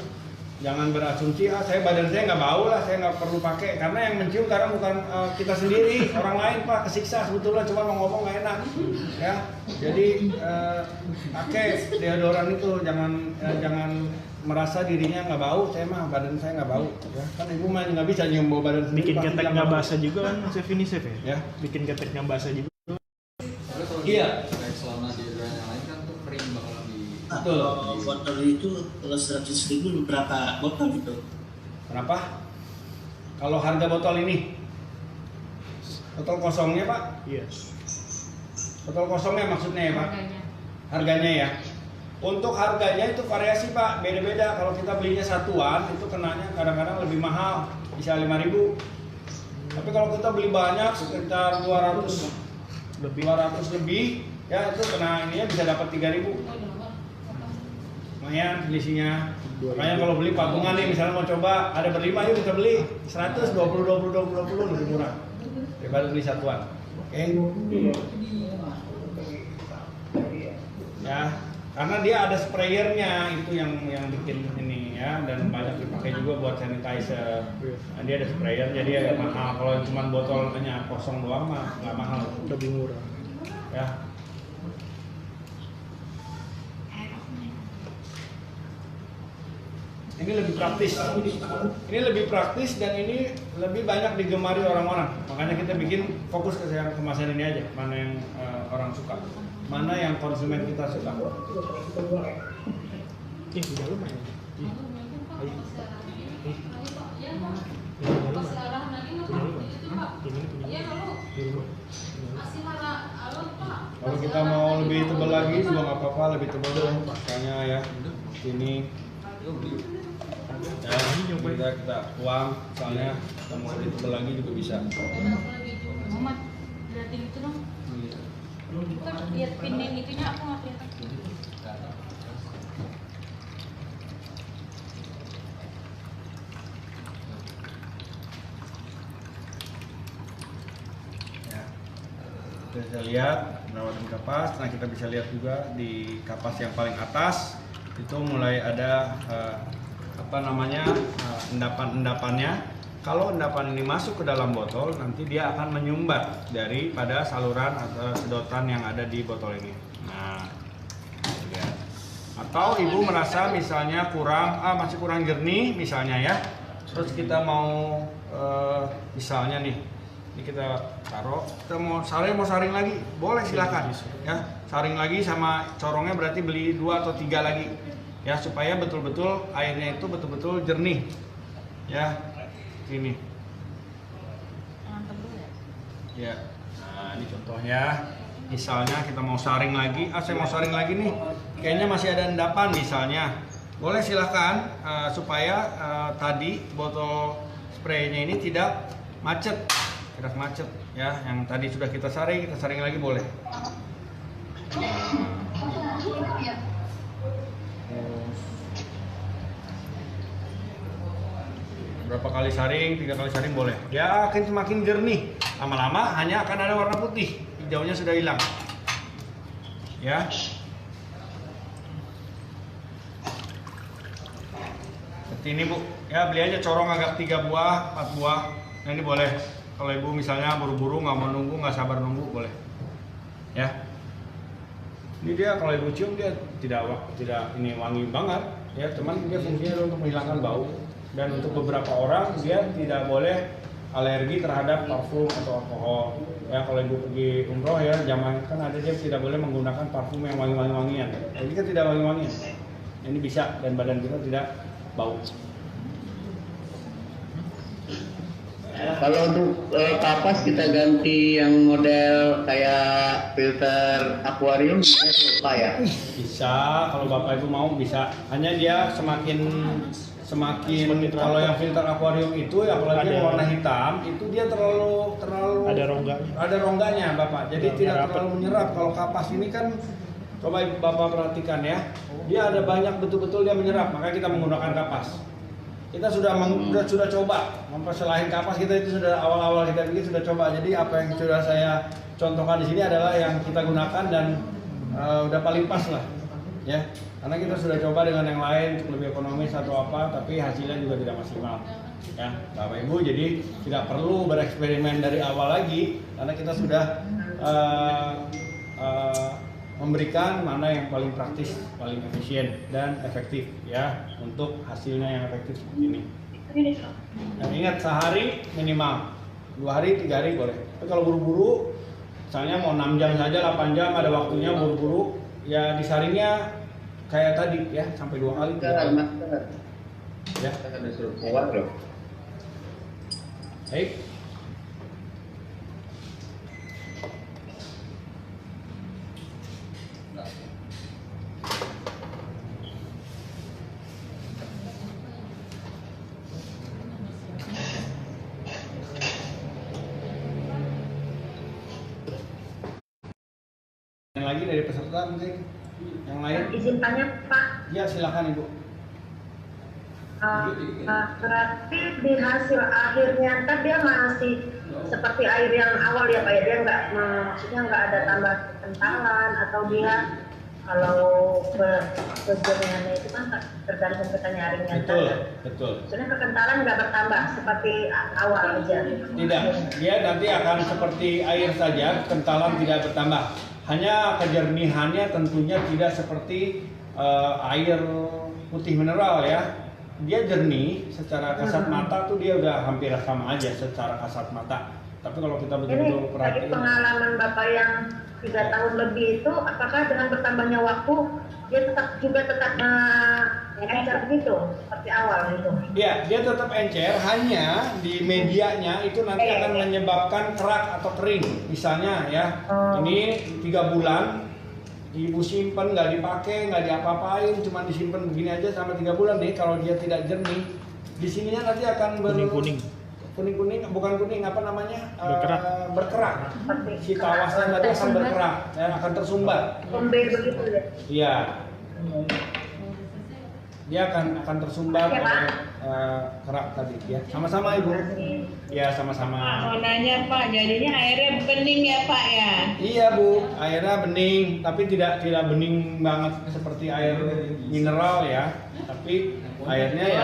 jangan berasumsi saya badan saya nggak bau lah, saya nggak perlu pakai, karena yang mencium karena bukan kita sendiri, orang lain Pak, kesiksa sebetulnya, cuma mau ngomong nggak enak ya. Jadi pakai deodoran itu, jangan merasa dirinya nggak bau. Saya mah badan saya nggak bau ya, kan Ibu mah nggak bisa nyium bau badan sendiri. Bikin ketek nggak basah juga kan chef ini chef ya? Bikin ketek nggak basah juga. Iya. Selama deodoran yang lain kan tuh kering bakalan di. Kalau botol itu kalau 100.000 berapa botol itu? Kenapa? Kalau harga botol ini, botol kosongnya Pak? Iya. Botol kosongnya maksudnya ya Pak? Harganya ya. Untuk harganya itu variasi Pak, beda-beda. Kalau kita belinya satuan itu kenanya kadang-kadang lebih mahal, bisa 5.000. Tapi kalau kita beli banyak sekitar 200 lebih, ya itu kena ininya bisa dapat 3.000. Lumayan selisihnya. Makanya kalau beli patungan nih, misalnya mau coba ada berlima, yuk kita beli 100, 20 lebih murah daripada beli satuan. Oke. Ya, karena dia ada sprayernya itu yang bikin ini ya, dan banyak dipakai juga buat sanitizer. Nah, dia ada sprayer jadi agak mahal. Kalau cuma botolnya kosong doang mah nggak mahal, lebih murah. Ya. Ini lebih praktis. Ini lebih praktis dan ini lebih banyak digemari orang-orang. Makanya kita bikin fokus ke yang kemasan ini aja. Mana yang orang suka, mana yang konsumen kita suka. Di dalam ya. Kalau kita mau lebih tebal lagi juga nggak apa-apa, lebih tebal dong pakainya ya. Ini. Ya, kita uang, misalnya kita mau lebih tebal lagi juga bisa. Muhammad, liatin itu dong. Kita lihat pinin itunya, aku nggak kelihatan. Ya, kita bisa lihat perawatan kapas. Nah, kita bisa lihat juga di kapas yang paling atas itu mulai ada endapan-endapannya. Kalau endapan ini masuk ke dalam botol, nanti dia akan menyumbat daripada saluran atau sedotan yang ada di botol ini. Nah, lihat. Atau Ibu merasa misalnya masih kurang jernih misalnya ya. Terus kita mau misalnya nih, ini kita taruh, kita mau saring lagi, boleh silakan ya. Saring lagi sama corongnya berarti beli 2 atau 3 lagi. ya, supaya betul-betul airnya itu betul-betul jernih ya. Sini ya. Nah, ini contohnya, misalnya kita mau saring lagi, saya mau saring lagi nih, kayaknya masih ada endapan misalnya, boleh silahkan supaya tadi botol spraynya ini tidak macet ya. Yang tadi sudah kita saring lagi boleh. Berapa kali saring, 3 kali saring boleh. Dia akan semakin jernih. Lama-lama hanya akan ada warna putih, hijaunya sudah hilang. Ya. Seperti ini Bu. Ya, beli aja corong agak 3 buah, 4 buah. Nah, ini boleh. Kalau Ibu misalnya buru-buru, nggak mau nunggu, nggak sabar nunggu, boleh. Ya. Ini dia kalau Ibu cium dia tidak ini wangi banget, ya. Cuman dia fungsinya untuk menghilangkan bau. Dan untuk beberapa orang dia tidak boleh alergi terhadap parfum atau alkohol. Ya, kalau Ibu pergi umroh ya, zaman kan ada dia tidak boleh menggunakan parfum yang wangi-wangian. Jadi kan tidak wangi-wangian. Ini bisa dan badan kita tidak bau. Kalau untuk kapas kita ganti yang model kayak filter akuarium bisa Pak ya? Bisa, kalau Bapak Ibu mau bisa. Hanya dia semakin kalau yang filter akuarium itu ya, apalagi yang warna hitam itu dia terlalu ada rongganya Bapak, jadi tidak terlalu menyerap. Kalau kapas ini kan, coba Bapak perhatikan ya, dia ada banyak betul-betul dia menyerap, makanya kita menggunakan kapas. Kita sudah coba memperselahin kapas, kita itu sudah awal-awal kita bikin sudah coba. Jadi apa yang sudah saya contohkan di sini adalah yang kita gunakan dan udah paling pas lah ya. Karena kita sudah coba dengan yang lain untuk lebih ekonomis atau apa, tapi hasilnya juga tidak maksimal. Ya, Bapak Ibu, jadi tidak perlu bereksperimen dari awal lagi, karena kita sudah memberikan mana yang paling praktis, paling efisien dan efektif ya, untuk hasilnya yang efektif seperti ini. Dan ingat, sehari minimal, 2 hari, 3 hari boleh. Tapi kalau buru-buru, misalnya mau 6 jam saja, 8 jam ada waktunya buru-buru, ya disaringnya kayak tadi ya, sampai 2 kali. Ya, ada suruh keluar loh. Baik. Yang lagi dari peserta mungkin? Yang lain? Izin tanya Pak. Ya, silakan Ibu. Berarti di hasil akhirnya kan dia masih seperti air yang awal ya Pak ya, dia maksudnya nggak ada tambah kentalan atau dia kalau kejernihannya itu kan tergantung kita nyarinya. Betul. Soalnya kekentalan nggak bertambah seperti awal aja. Tidak, dia nanti akan seperti air saja, kentalan tidak bertambah. Hanya kejernihannya tentunya tidak seperti air putih mineral ya. Dia jernih secara kasat mata tuh dia udah hampir sama aja secara kasat mata. Tapi kalau kita betul-betul perhatiin. Dari pengalaman Bapak yang 3 tahun lebih itu, apakah dengan bertambahnya waktu dia tetap encer begitu seperti awal gitu? Iya, dia tetap encer, hanya di medianya itu nanti akan menyebabkan kerak atau kering. Misalnya ya, ini 3 bulan Ibu simpen nggak dipakai, nggak diapa-apain, cuma disimpan begini aja sama 3 bulan nih. Kalau dia tidak jernih, di sininya nanti akan kuning-kuning, bukan kuning, apa namanya? Berkerak. Si tawasnya nanti akan berkerak, akan tersumbat. Lembek begitu ya? Iya. Dia akan tersumbat oleh kerak tadi ya. Sama-sama Ibu. Ya, sama-sama. Mau nanya Pak, jadinya airnya bening ya Pak ya? Iya Bu, airnya bening, tapi tidak bening banget seperti air mineral ya. Tapi airnya ya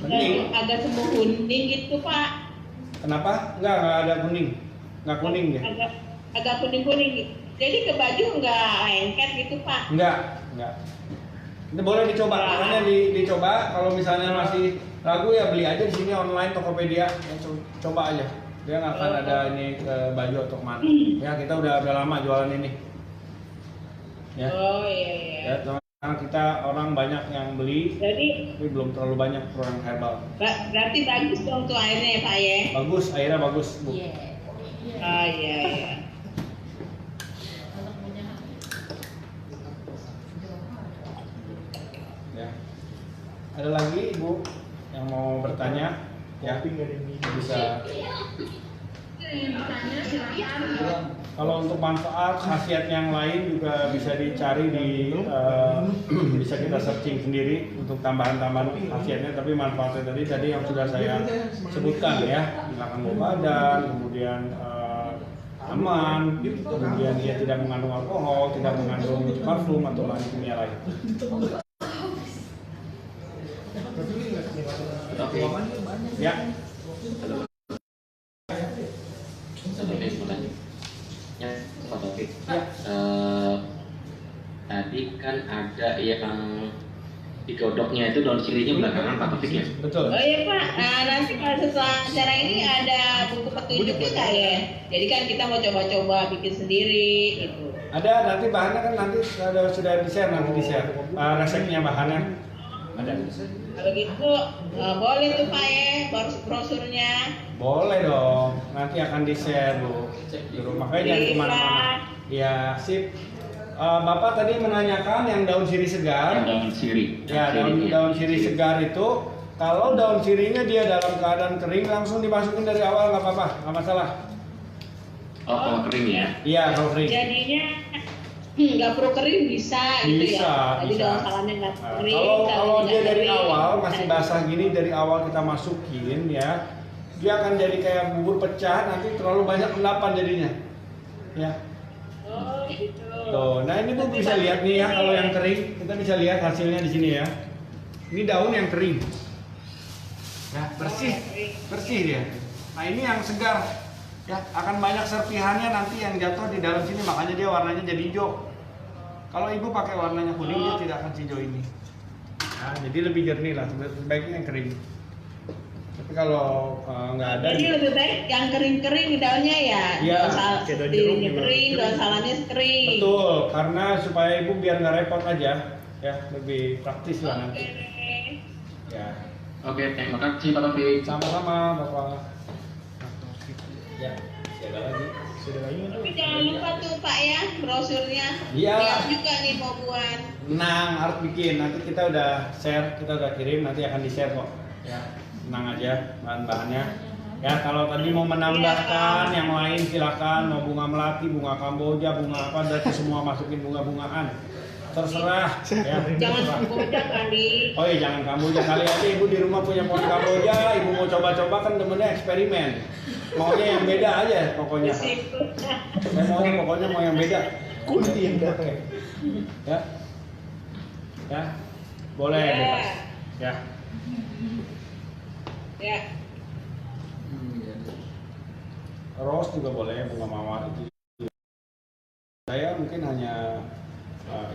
bening. Agak semu kuning gitu Pak. Kenapa? Enggak ada kuning. Enggak kuning ya? Agak kuning-kuning gitu. Jadi ke baju enggak lengket gitu Pak? Enggak. Ini boleh dicoba, makanya dicoba. Kalau misalnya masih ragu ya beli aja di sini online Tokopedia, coba aja. Dia nggak akan ada ini ke baju atau kemana. Ya, kita udah lama jualan ini. Ya. Oh iya. Ya, Karena kita orang banyak yang beli, Jadi tapi belum terlalu banyak produk herbal. berarti bagus dong tuh airnya ya Pak ya? Bagus, airnya bagus Bu. Oh iya iya. Ya. Ada lagi Ibu yang mau bertanya? Ya, bisa. Kalau untuk manfaat, khasiat yang lain juga bisa dicari di bisa kita searching sendiri untuk tambahan-tambahan khasiatnya. Tapi manfaatnya tadi yang sudah saya sebutkan ya, hilangkan bau badan, kemudian aman, kemudian dia tidak mengandung alkohol, tidak mengandung parfum atau bahan kimia lain. Oke. Ya. Pak Taufik, tadi kan ada yang digodoknya itu daun sirinya belakangan Pak Taufik ya? Betul. Oh iya Pak, nanti kalau setelah acara ini ada buku petunjuknya nggak ya? Jadi kan kita mau coba-coba bikin sendiri gitu. Ada, nanti bahannya kan nanti sudah di-share, resepnya bahannya ada. Kalau gitu boleh tuh Pak ya, brosurnya. Boleh dong, nanti akan di-share Bu. Makanya jangan kemana-mana. Ya, sip. Bapak tadi menanyakan yang daun sirih segar. Daun sirih. Ya, daun sirih segar itu kalau daun sirihnya dia dalam keadaan kering langsung dimasukin dari awal nggak apa-apa, nggak masalah. Oh, kalau kering ya? Iya, kalau kering. Jadinya nggak perlu kering bisa gitu ya. Jadi daun salamnya nggak kering. Kalau dia dari awal masih basah gini, dari awal kita masukin ya, dia akan jadi kayak bubur pecah, nanti terlalu banyak endapan jadinya. Ya. Oh gitu. Tuh, nah ini Bu bisa lihat nih ya, kalau yang kering kita bisa lihat hasilnya di sini ya. Ini daun yang kering. Ya, bersih dia. Nah ini yang segar. Ya, akan banyak serpihannya nanti yang jatuh di dalam sini, makanya dia warnanya jadi hijau. Kalau Ibu pakai warnanya kuning, dia tidak akan hijau ini. Nah, jadi lebih jernih lah, sebaiknya yang kering. Tapi kalau nggak ada, jadi lebih baik yang kering-kering daunnya ya. Iya, daun jeruk kering, daun salamnya kering. Betul, karena supaya Ibu biar nggak repot aja, ya lebih praktis lah nanti. Ya. Oke, terima kasih Pak Taufik. Sama-sama Bapak. Ya, ada lagi. Sudah lagi. Tapi jangan lupa tuh Pak ya, brosurnya. Iya. Lihat juga nih mau buat. Tenang, harus bikin. Nanti kita udah share, kita udah kirim, nanti akan di-share kok. Ya, tenang aja bahan-bahannya. Ya, kalau tadi mau menambahkan yang lain silakan. Mau bunga melati, bunga kamboja, bunga apa, dari semua masukin bunga-bungaan. Terserah. Ya, Jangan terserah. kamboja kali. Oh iya, jangan kamboja. Kali aja Ibu di rumah punya pohon kamboja, Ibu mau coba-coba kan temennya eksperimen. Maunya yang beda aja pokoknya. Saya maunya pokoknya mau yang beda. Kunci yang beda. Ya. Ya. Boleh bebas. Ya. Ya. Rose juga boleh, bunga mawar itu. Saya mungkin hanya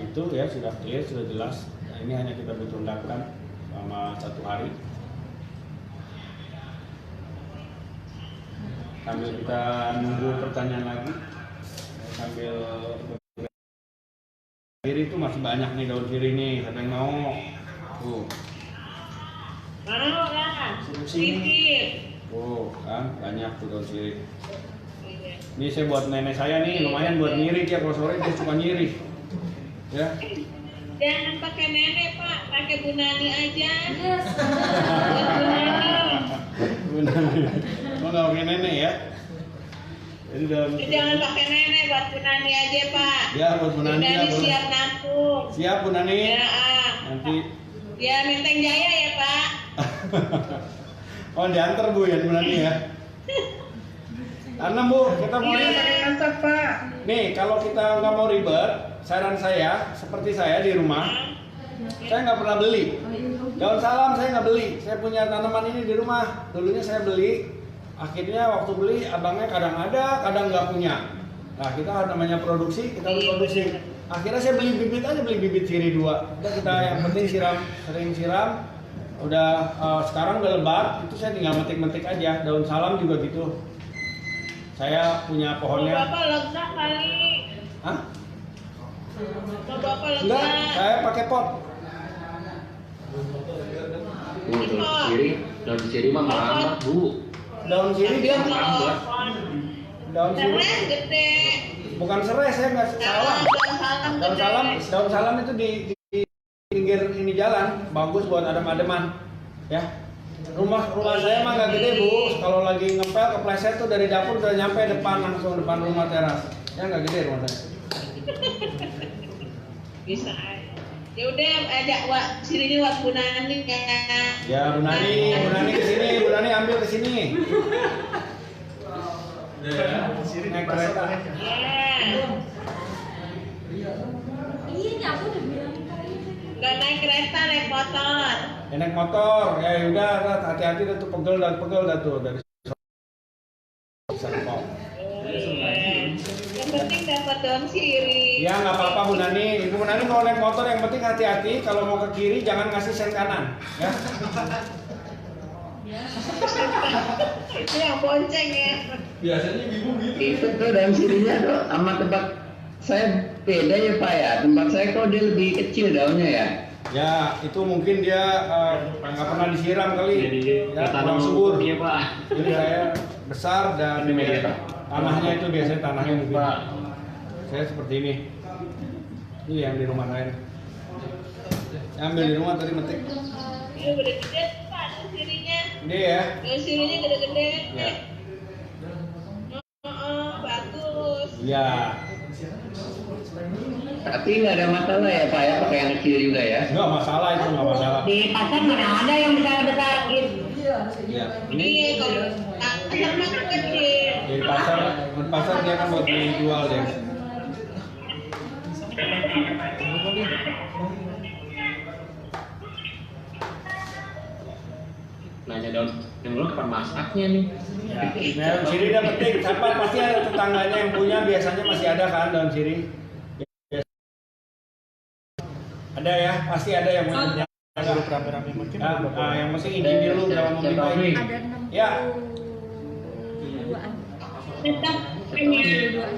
itu ya, sudah clear, sudah jelas. Nah, ini hanya kita butuh endapkan selama 1 hari. Sambil kita nunggu pertanyaan lagi, sambil sirih itu masih banyak nih daun sirih nih, siapa yang mau? Tuh. Mau lah. Sini. Oh, kan banyak tuh daun sirih. Ini saya buat nenek saya nih, lumayan buat nyiri dia, kalau sore dia suka nyiri. Ya. Jangan pakai nenek Pak, pakai Bu Nani aja. Yes. Buat Bu Nani. Bu Nani. Oh, nggak pakai nenek ya? Jadi dalam. Jangan pakai nenek, buat Bu Nani aja Pak. Ya, buat Bu Nani ya, boleh. Siap nampung. Siap Bu Nani. Ya. Nanti. Ya Menteng Jaya ya Pak. Oh, diantar Bu ya Bu Nani ya. Karena Bu, kita mau Mantap Pak. nih, kalau kita nggak mau ribet, saran saya seperti saya di rumah, saya nggak pernah beli daun salam, saya nggak beli. Saya punya tanaman ini di rumah, dulunya saya beli, akhirnya waktu beli abangnya kadang ada, kadang nggak punya. Nah, kita namanya produksi, kita harus produksi. Akhirnya saya beli bibit aja, beli bibit sirih 2. Udah kita yang penting siram, sering siram. Udah sekarang udah lebat, itu saya tinggal metik-metik aja. Daun salam juga gitu. Saya punya pohonnya. Bapak lega kali. Hah? Coba apa lega? Enggak, saya pakai pot. Daun sirih mah melambat, Bu. Daun sirih dia melambat. Daun sirih Seres gede. bukan serai, saya nggak salah. Daun salam itu di pinggir ini jalan, bagus buat adem-ademan. Ya. Rumah saya mah nggak gede, Bu. Kalau lagi ngepel kepleset tuh dari dapur udah nyampe depan, langsung depan rumah teras. Ya nggak gede rumah saya. Bisa. Ya udah ajak sini buat Bu Nani ya. Ya Bu Nani kesini, Bu Nani ambil kesini. Naik kereta. Iya, aku udah bilang nggak naik kereta, naik motor. Ya, naik motor, ya udah hati-hati dah tuh pegel dah tuh dari Serpong. Yang penting dapat daun sirih. Ya nggak apa-apa Bu Nani. Ibu Nani kalau naik motor yang penting hati-hati. Kalau mau ke kiri jangan ngasih sen kanan, ya. Itu yang bonceng ya. Biasanya ibu gitu. Itu tuh daun sirihnya tuh sama tempat saya beda ya Pak ya. Tempat saya kok dia lebih kecil daunnya ya. Ya itu mungkin dia nggak pernah disiram kali. Ya kurang subur. Iya Pak. Jadi saya besar dan tanahnya itu biasanya tanahnya mungkin. Saya seperti ini. Ini yang di rumah lain. Ambil di rumah tadi metik. Iya gede-gede Pak daun sirihnya. Gede ya. Daun sirihnya gede-gede. Ya. Bagus. Iya. Tapi nggak ada masalah ya Pak ya pakai yang kecil juga ya. Nggak masalah itu, nggak masalah. Di pasar mana ada yang besar-besar gitu. Iya. Iya kalau pasar mah kecil. Di pasar dia kan buat dijual deh. Nanya daun yang dulu kapan masaknya nih? Daun sirih udah penting. Siapa pasti ada tetangganya yang punya, biasanya masih ada kan daun sirih. Ada ya, pasti ada yang punya. Rame-rame mungkin. Yang penting izin dulu kalau mau minta ini. Ya.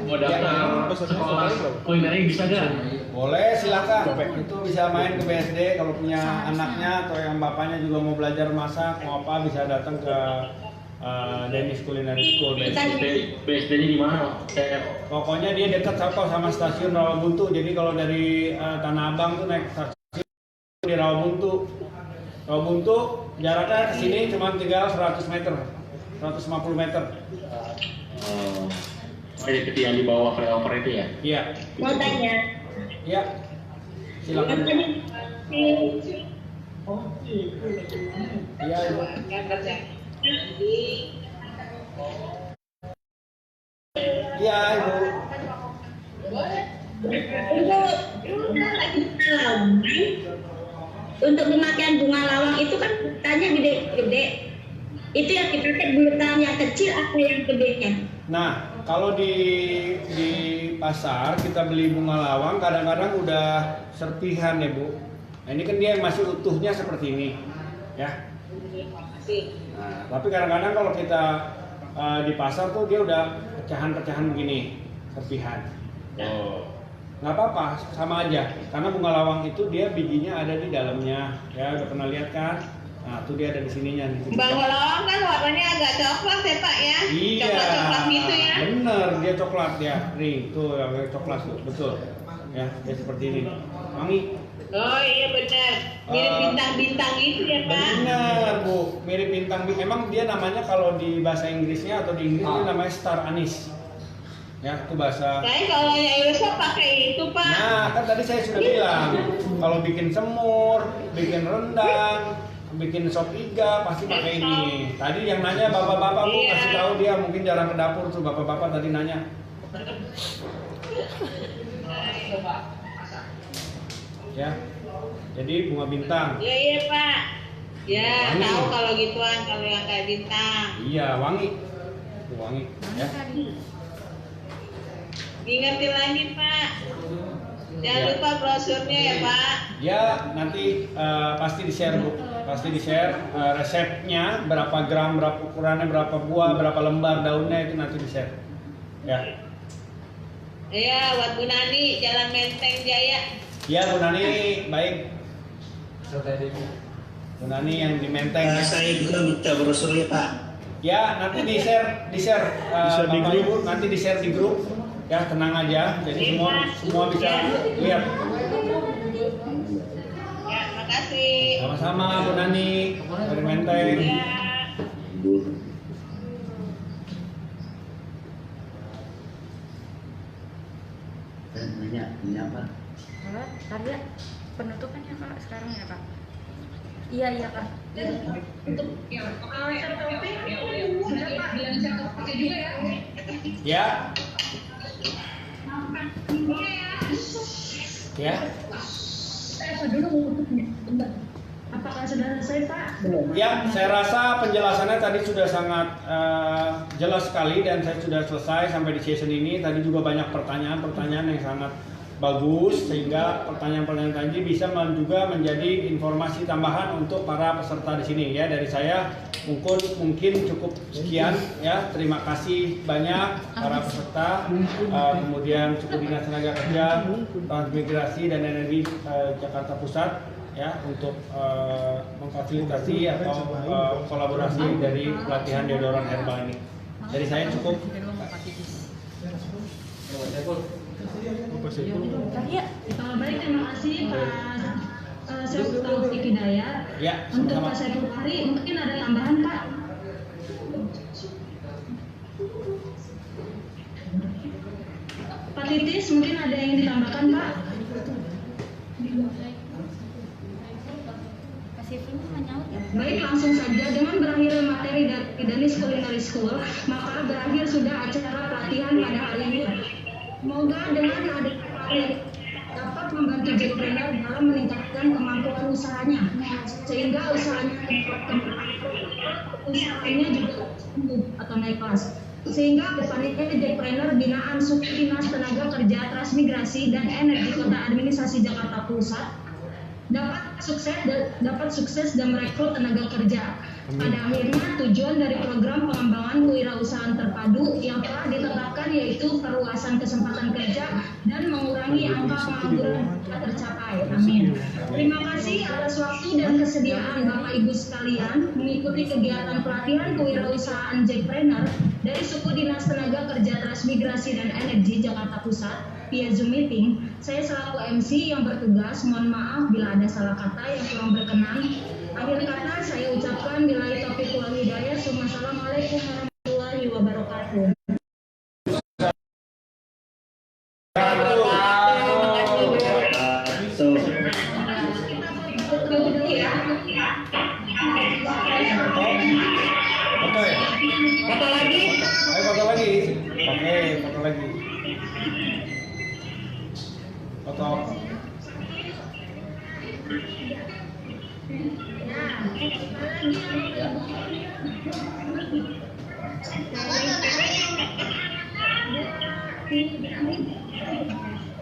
Mau daftar sekolah kulinernya bisa gak? Boleh, silakan. Itu bisa main ke BSD kalau punya anaknya atau yang bapaknya juga mau belajar masak, mau apa bisa datang ke Dennis Culinary School. BSD-nya di mana? Pokoknya dia dekat sama stasiun Rawabuntu. Jadi kalau dari Tanah Abang tuh naik stasiun di Rawabuntu. Rawabuntu jaraknya ke sini cuma tinggal 100 meter, 150 meter. Seperti yang di bawah flyover itu ya? Iya. Mau tanya. Iya. Silakan. Iya, Ibu. Iya, Ibu. Untuk pemakaian bunga lawang itu kan tanya gede-gede. Itu yang dipakai bulatan yang kecil apa yang gedenya? Nah, kalau di pasar kita beli bunga lawang kadang-kadang udah serpihan ya Bu. Nah, ini kan dia masih utuhnya seperti ini, ya. Nah, tapi kadang-kadang kalau kita di pasar tuh dia udah pecahan-pecahan begini, serpihan. Oh, nggak apa-apa, sama aja. Karena bunga lawang itu dia bijinya ada di dalamnya, ya udah pernah lihat kan? Nah, tuh dia ada di sininya nih. Bunga lawang kan warnanya agak coklat ya Pak ya? Iya. Coklat-coklat gitu ya? Bener, dia coklat ya. Nih, tuh yang coklat tuh, betul. Ya, dia seperti ini. Wangi. Oh iya benar. Mirip bintang-bintang itu ya Pak? Bener Bu, mirip bintang. Emang dia namanya kalau di bahasa Inggrisnya atau di Inggris dia namanya star anise. Ya, itu bahasa. Saya kalau yang Indonesia pakai itu Pak. Nah, kan tadi saya sudah bilang kalau bikin semur, bikin rendang, bikin sop iga pasti pakai ini. Tadi yang nanya bapak-bapak Bu, kasih tahu dia mungkin jarang ke dapur tuh bapak-bapak tadi nanya. Ya, jadi bunga bintang. Iya iya Pak. Ya Wangi. tahu kalau gituan kalau yang kayak bintang. Iya, wangi. Tuh, wangi. Ya. Diingetin lagi Pak. Jangan Ya. lupa brosurnya ya Pak. Ya, nanti pasti di-share Bu. Pasti di-share resepnya, berapa gram, berapa ukurannya, berapa buah, berapa lembar daunnya itu nanti di-share. Ya. Iya, buat Bu Nani, Jalan Menteng Jaya. Ya Bu Nani, baik. Bu Nani yang di Menteng. Saya juga minta brosur ya Pak. Ya, nanti di share Bapak Ibu, nanti di share di grup. Ya, tenang aja. Jadi semua bisa lihat. Ya, makasih. Sama-sama Bu Nani dari Menteng. Nanya, ini apa? Tadi ya, penutupannya Kak sekarang ya Kak? Iya Kak. Untuk yang sudah Pak bilang sertifikatnya juga ya. Ya. Ya. Saya dulu mau bentar. Apakah sudah selesai Pak? Ya, saya rasa penjelasannya tadi sudah sangat jelas sekali dan saya sudah selesai sampai di session ini. Tadi juga banyak pertanyaan-pertanyaan yang sangat bagus sehingga pertanyaan-pertanyaan tadi bisa juga menjadi informasi tambahan untuk para peserta di sini ya. Dari saya mungkin cukup sekian ya. Terima kasih banyak para peserta, kemudian suku dinas tenaga kerja, transmigrasi dan energi Jakarta Pusat ya untuk memfasilitasi atau kolaborasi dari pelatihan deodoran herbal ini. Dari saya cukup. Baik, terima kasih Pak Saiful Taufik Hidayat. Ya, untuk sama-sama. Pak Saiful Hari mungkin ada tambahan Pak. Pak Titis mungkin ada yang ditambahkan Pak. Baik, langsung saja dengan berakhir materi dari Danis Culinary School, maka berakhir sudah acara pelatihan pada hari ini. Semoga dengan adanya dapat membantu Jackpreneur dalam meningkatkan kemampuan usahanya, sehingga usahanya juga tumbuh atau naik kelas. Sehingga depannya Jackpreneur binaan Suku Dinas Tenaga Kerja, Transmigrasi dan Energi Kota Administrasi Jakarta Pusat dapat sukses dan merekrut tenaga kerja. Pada akhirnya tujuan dari program pengembangan kewirausahaan terpadu yang telah ditetapkan yaitu perluasan kesempatan kerja dan mengurangi angka pengangguran tercapai. Amin. Terima kasih atas waktu dan kesediaan Bapak Ibu sekalian mengikuti kegiatan pelatihan kewirausahaan Jackpreneur dari Suku Dinas Tenaga Kerja, Transmigrasi dan Energi Jakarta Pusat via Zoom meeting. Saya selaku MC yang bertugas, mohon maaf bila ada salah kata yang kurang berkenan. Akhir kata saya ucapkan billahi taufiq wal hidayah. Wassalamualaikum warahmatullahi wabarakatuh. Foto lagi? Ayo foto lagi. Oke, foto lagi. Foto.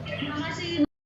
Terima kasih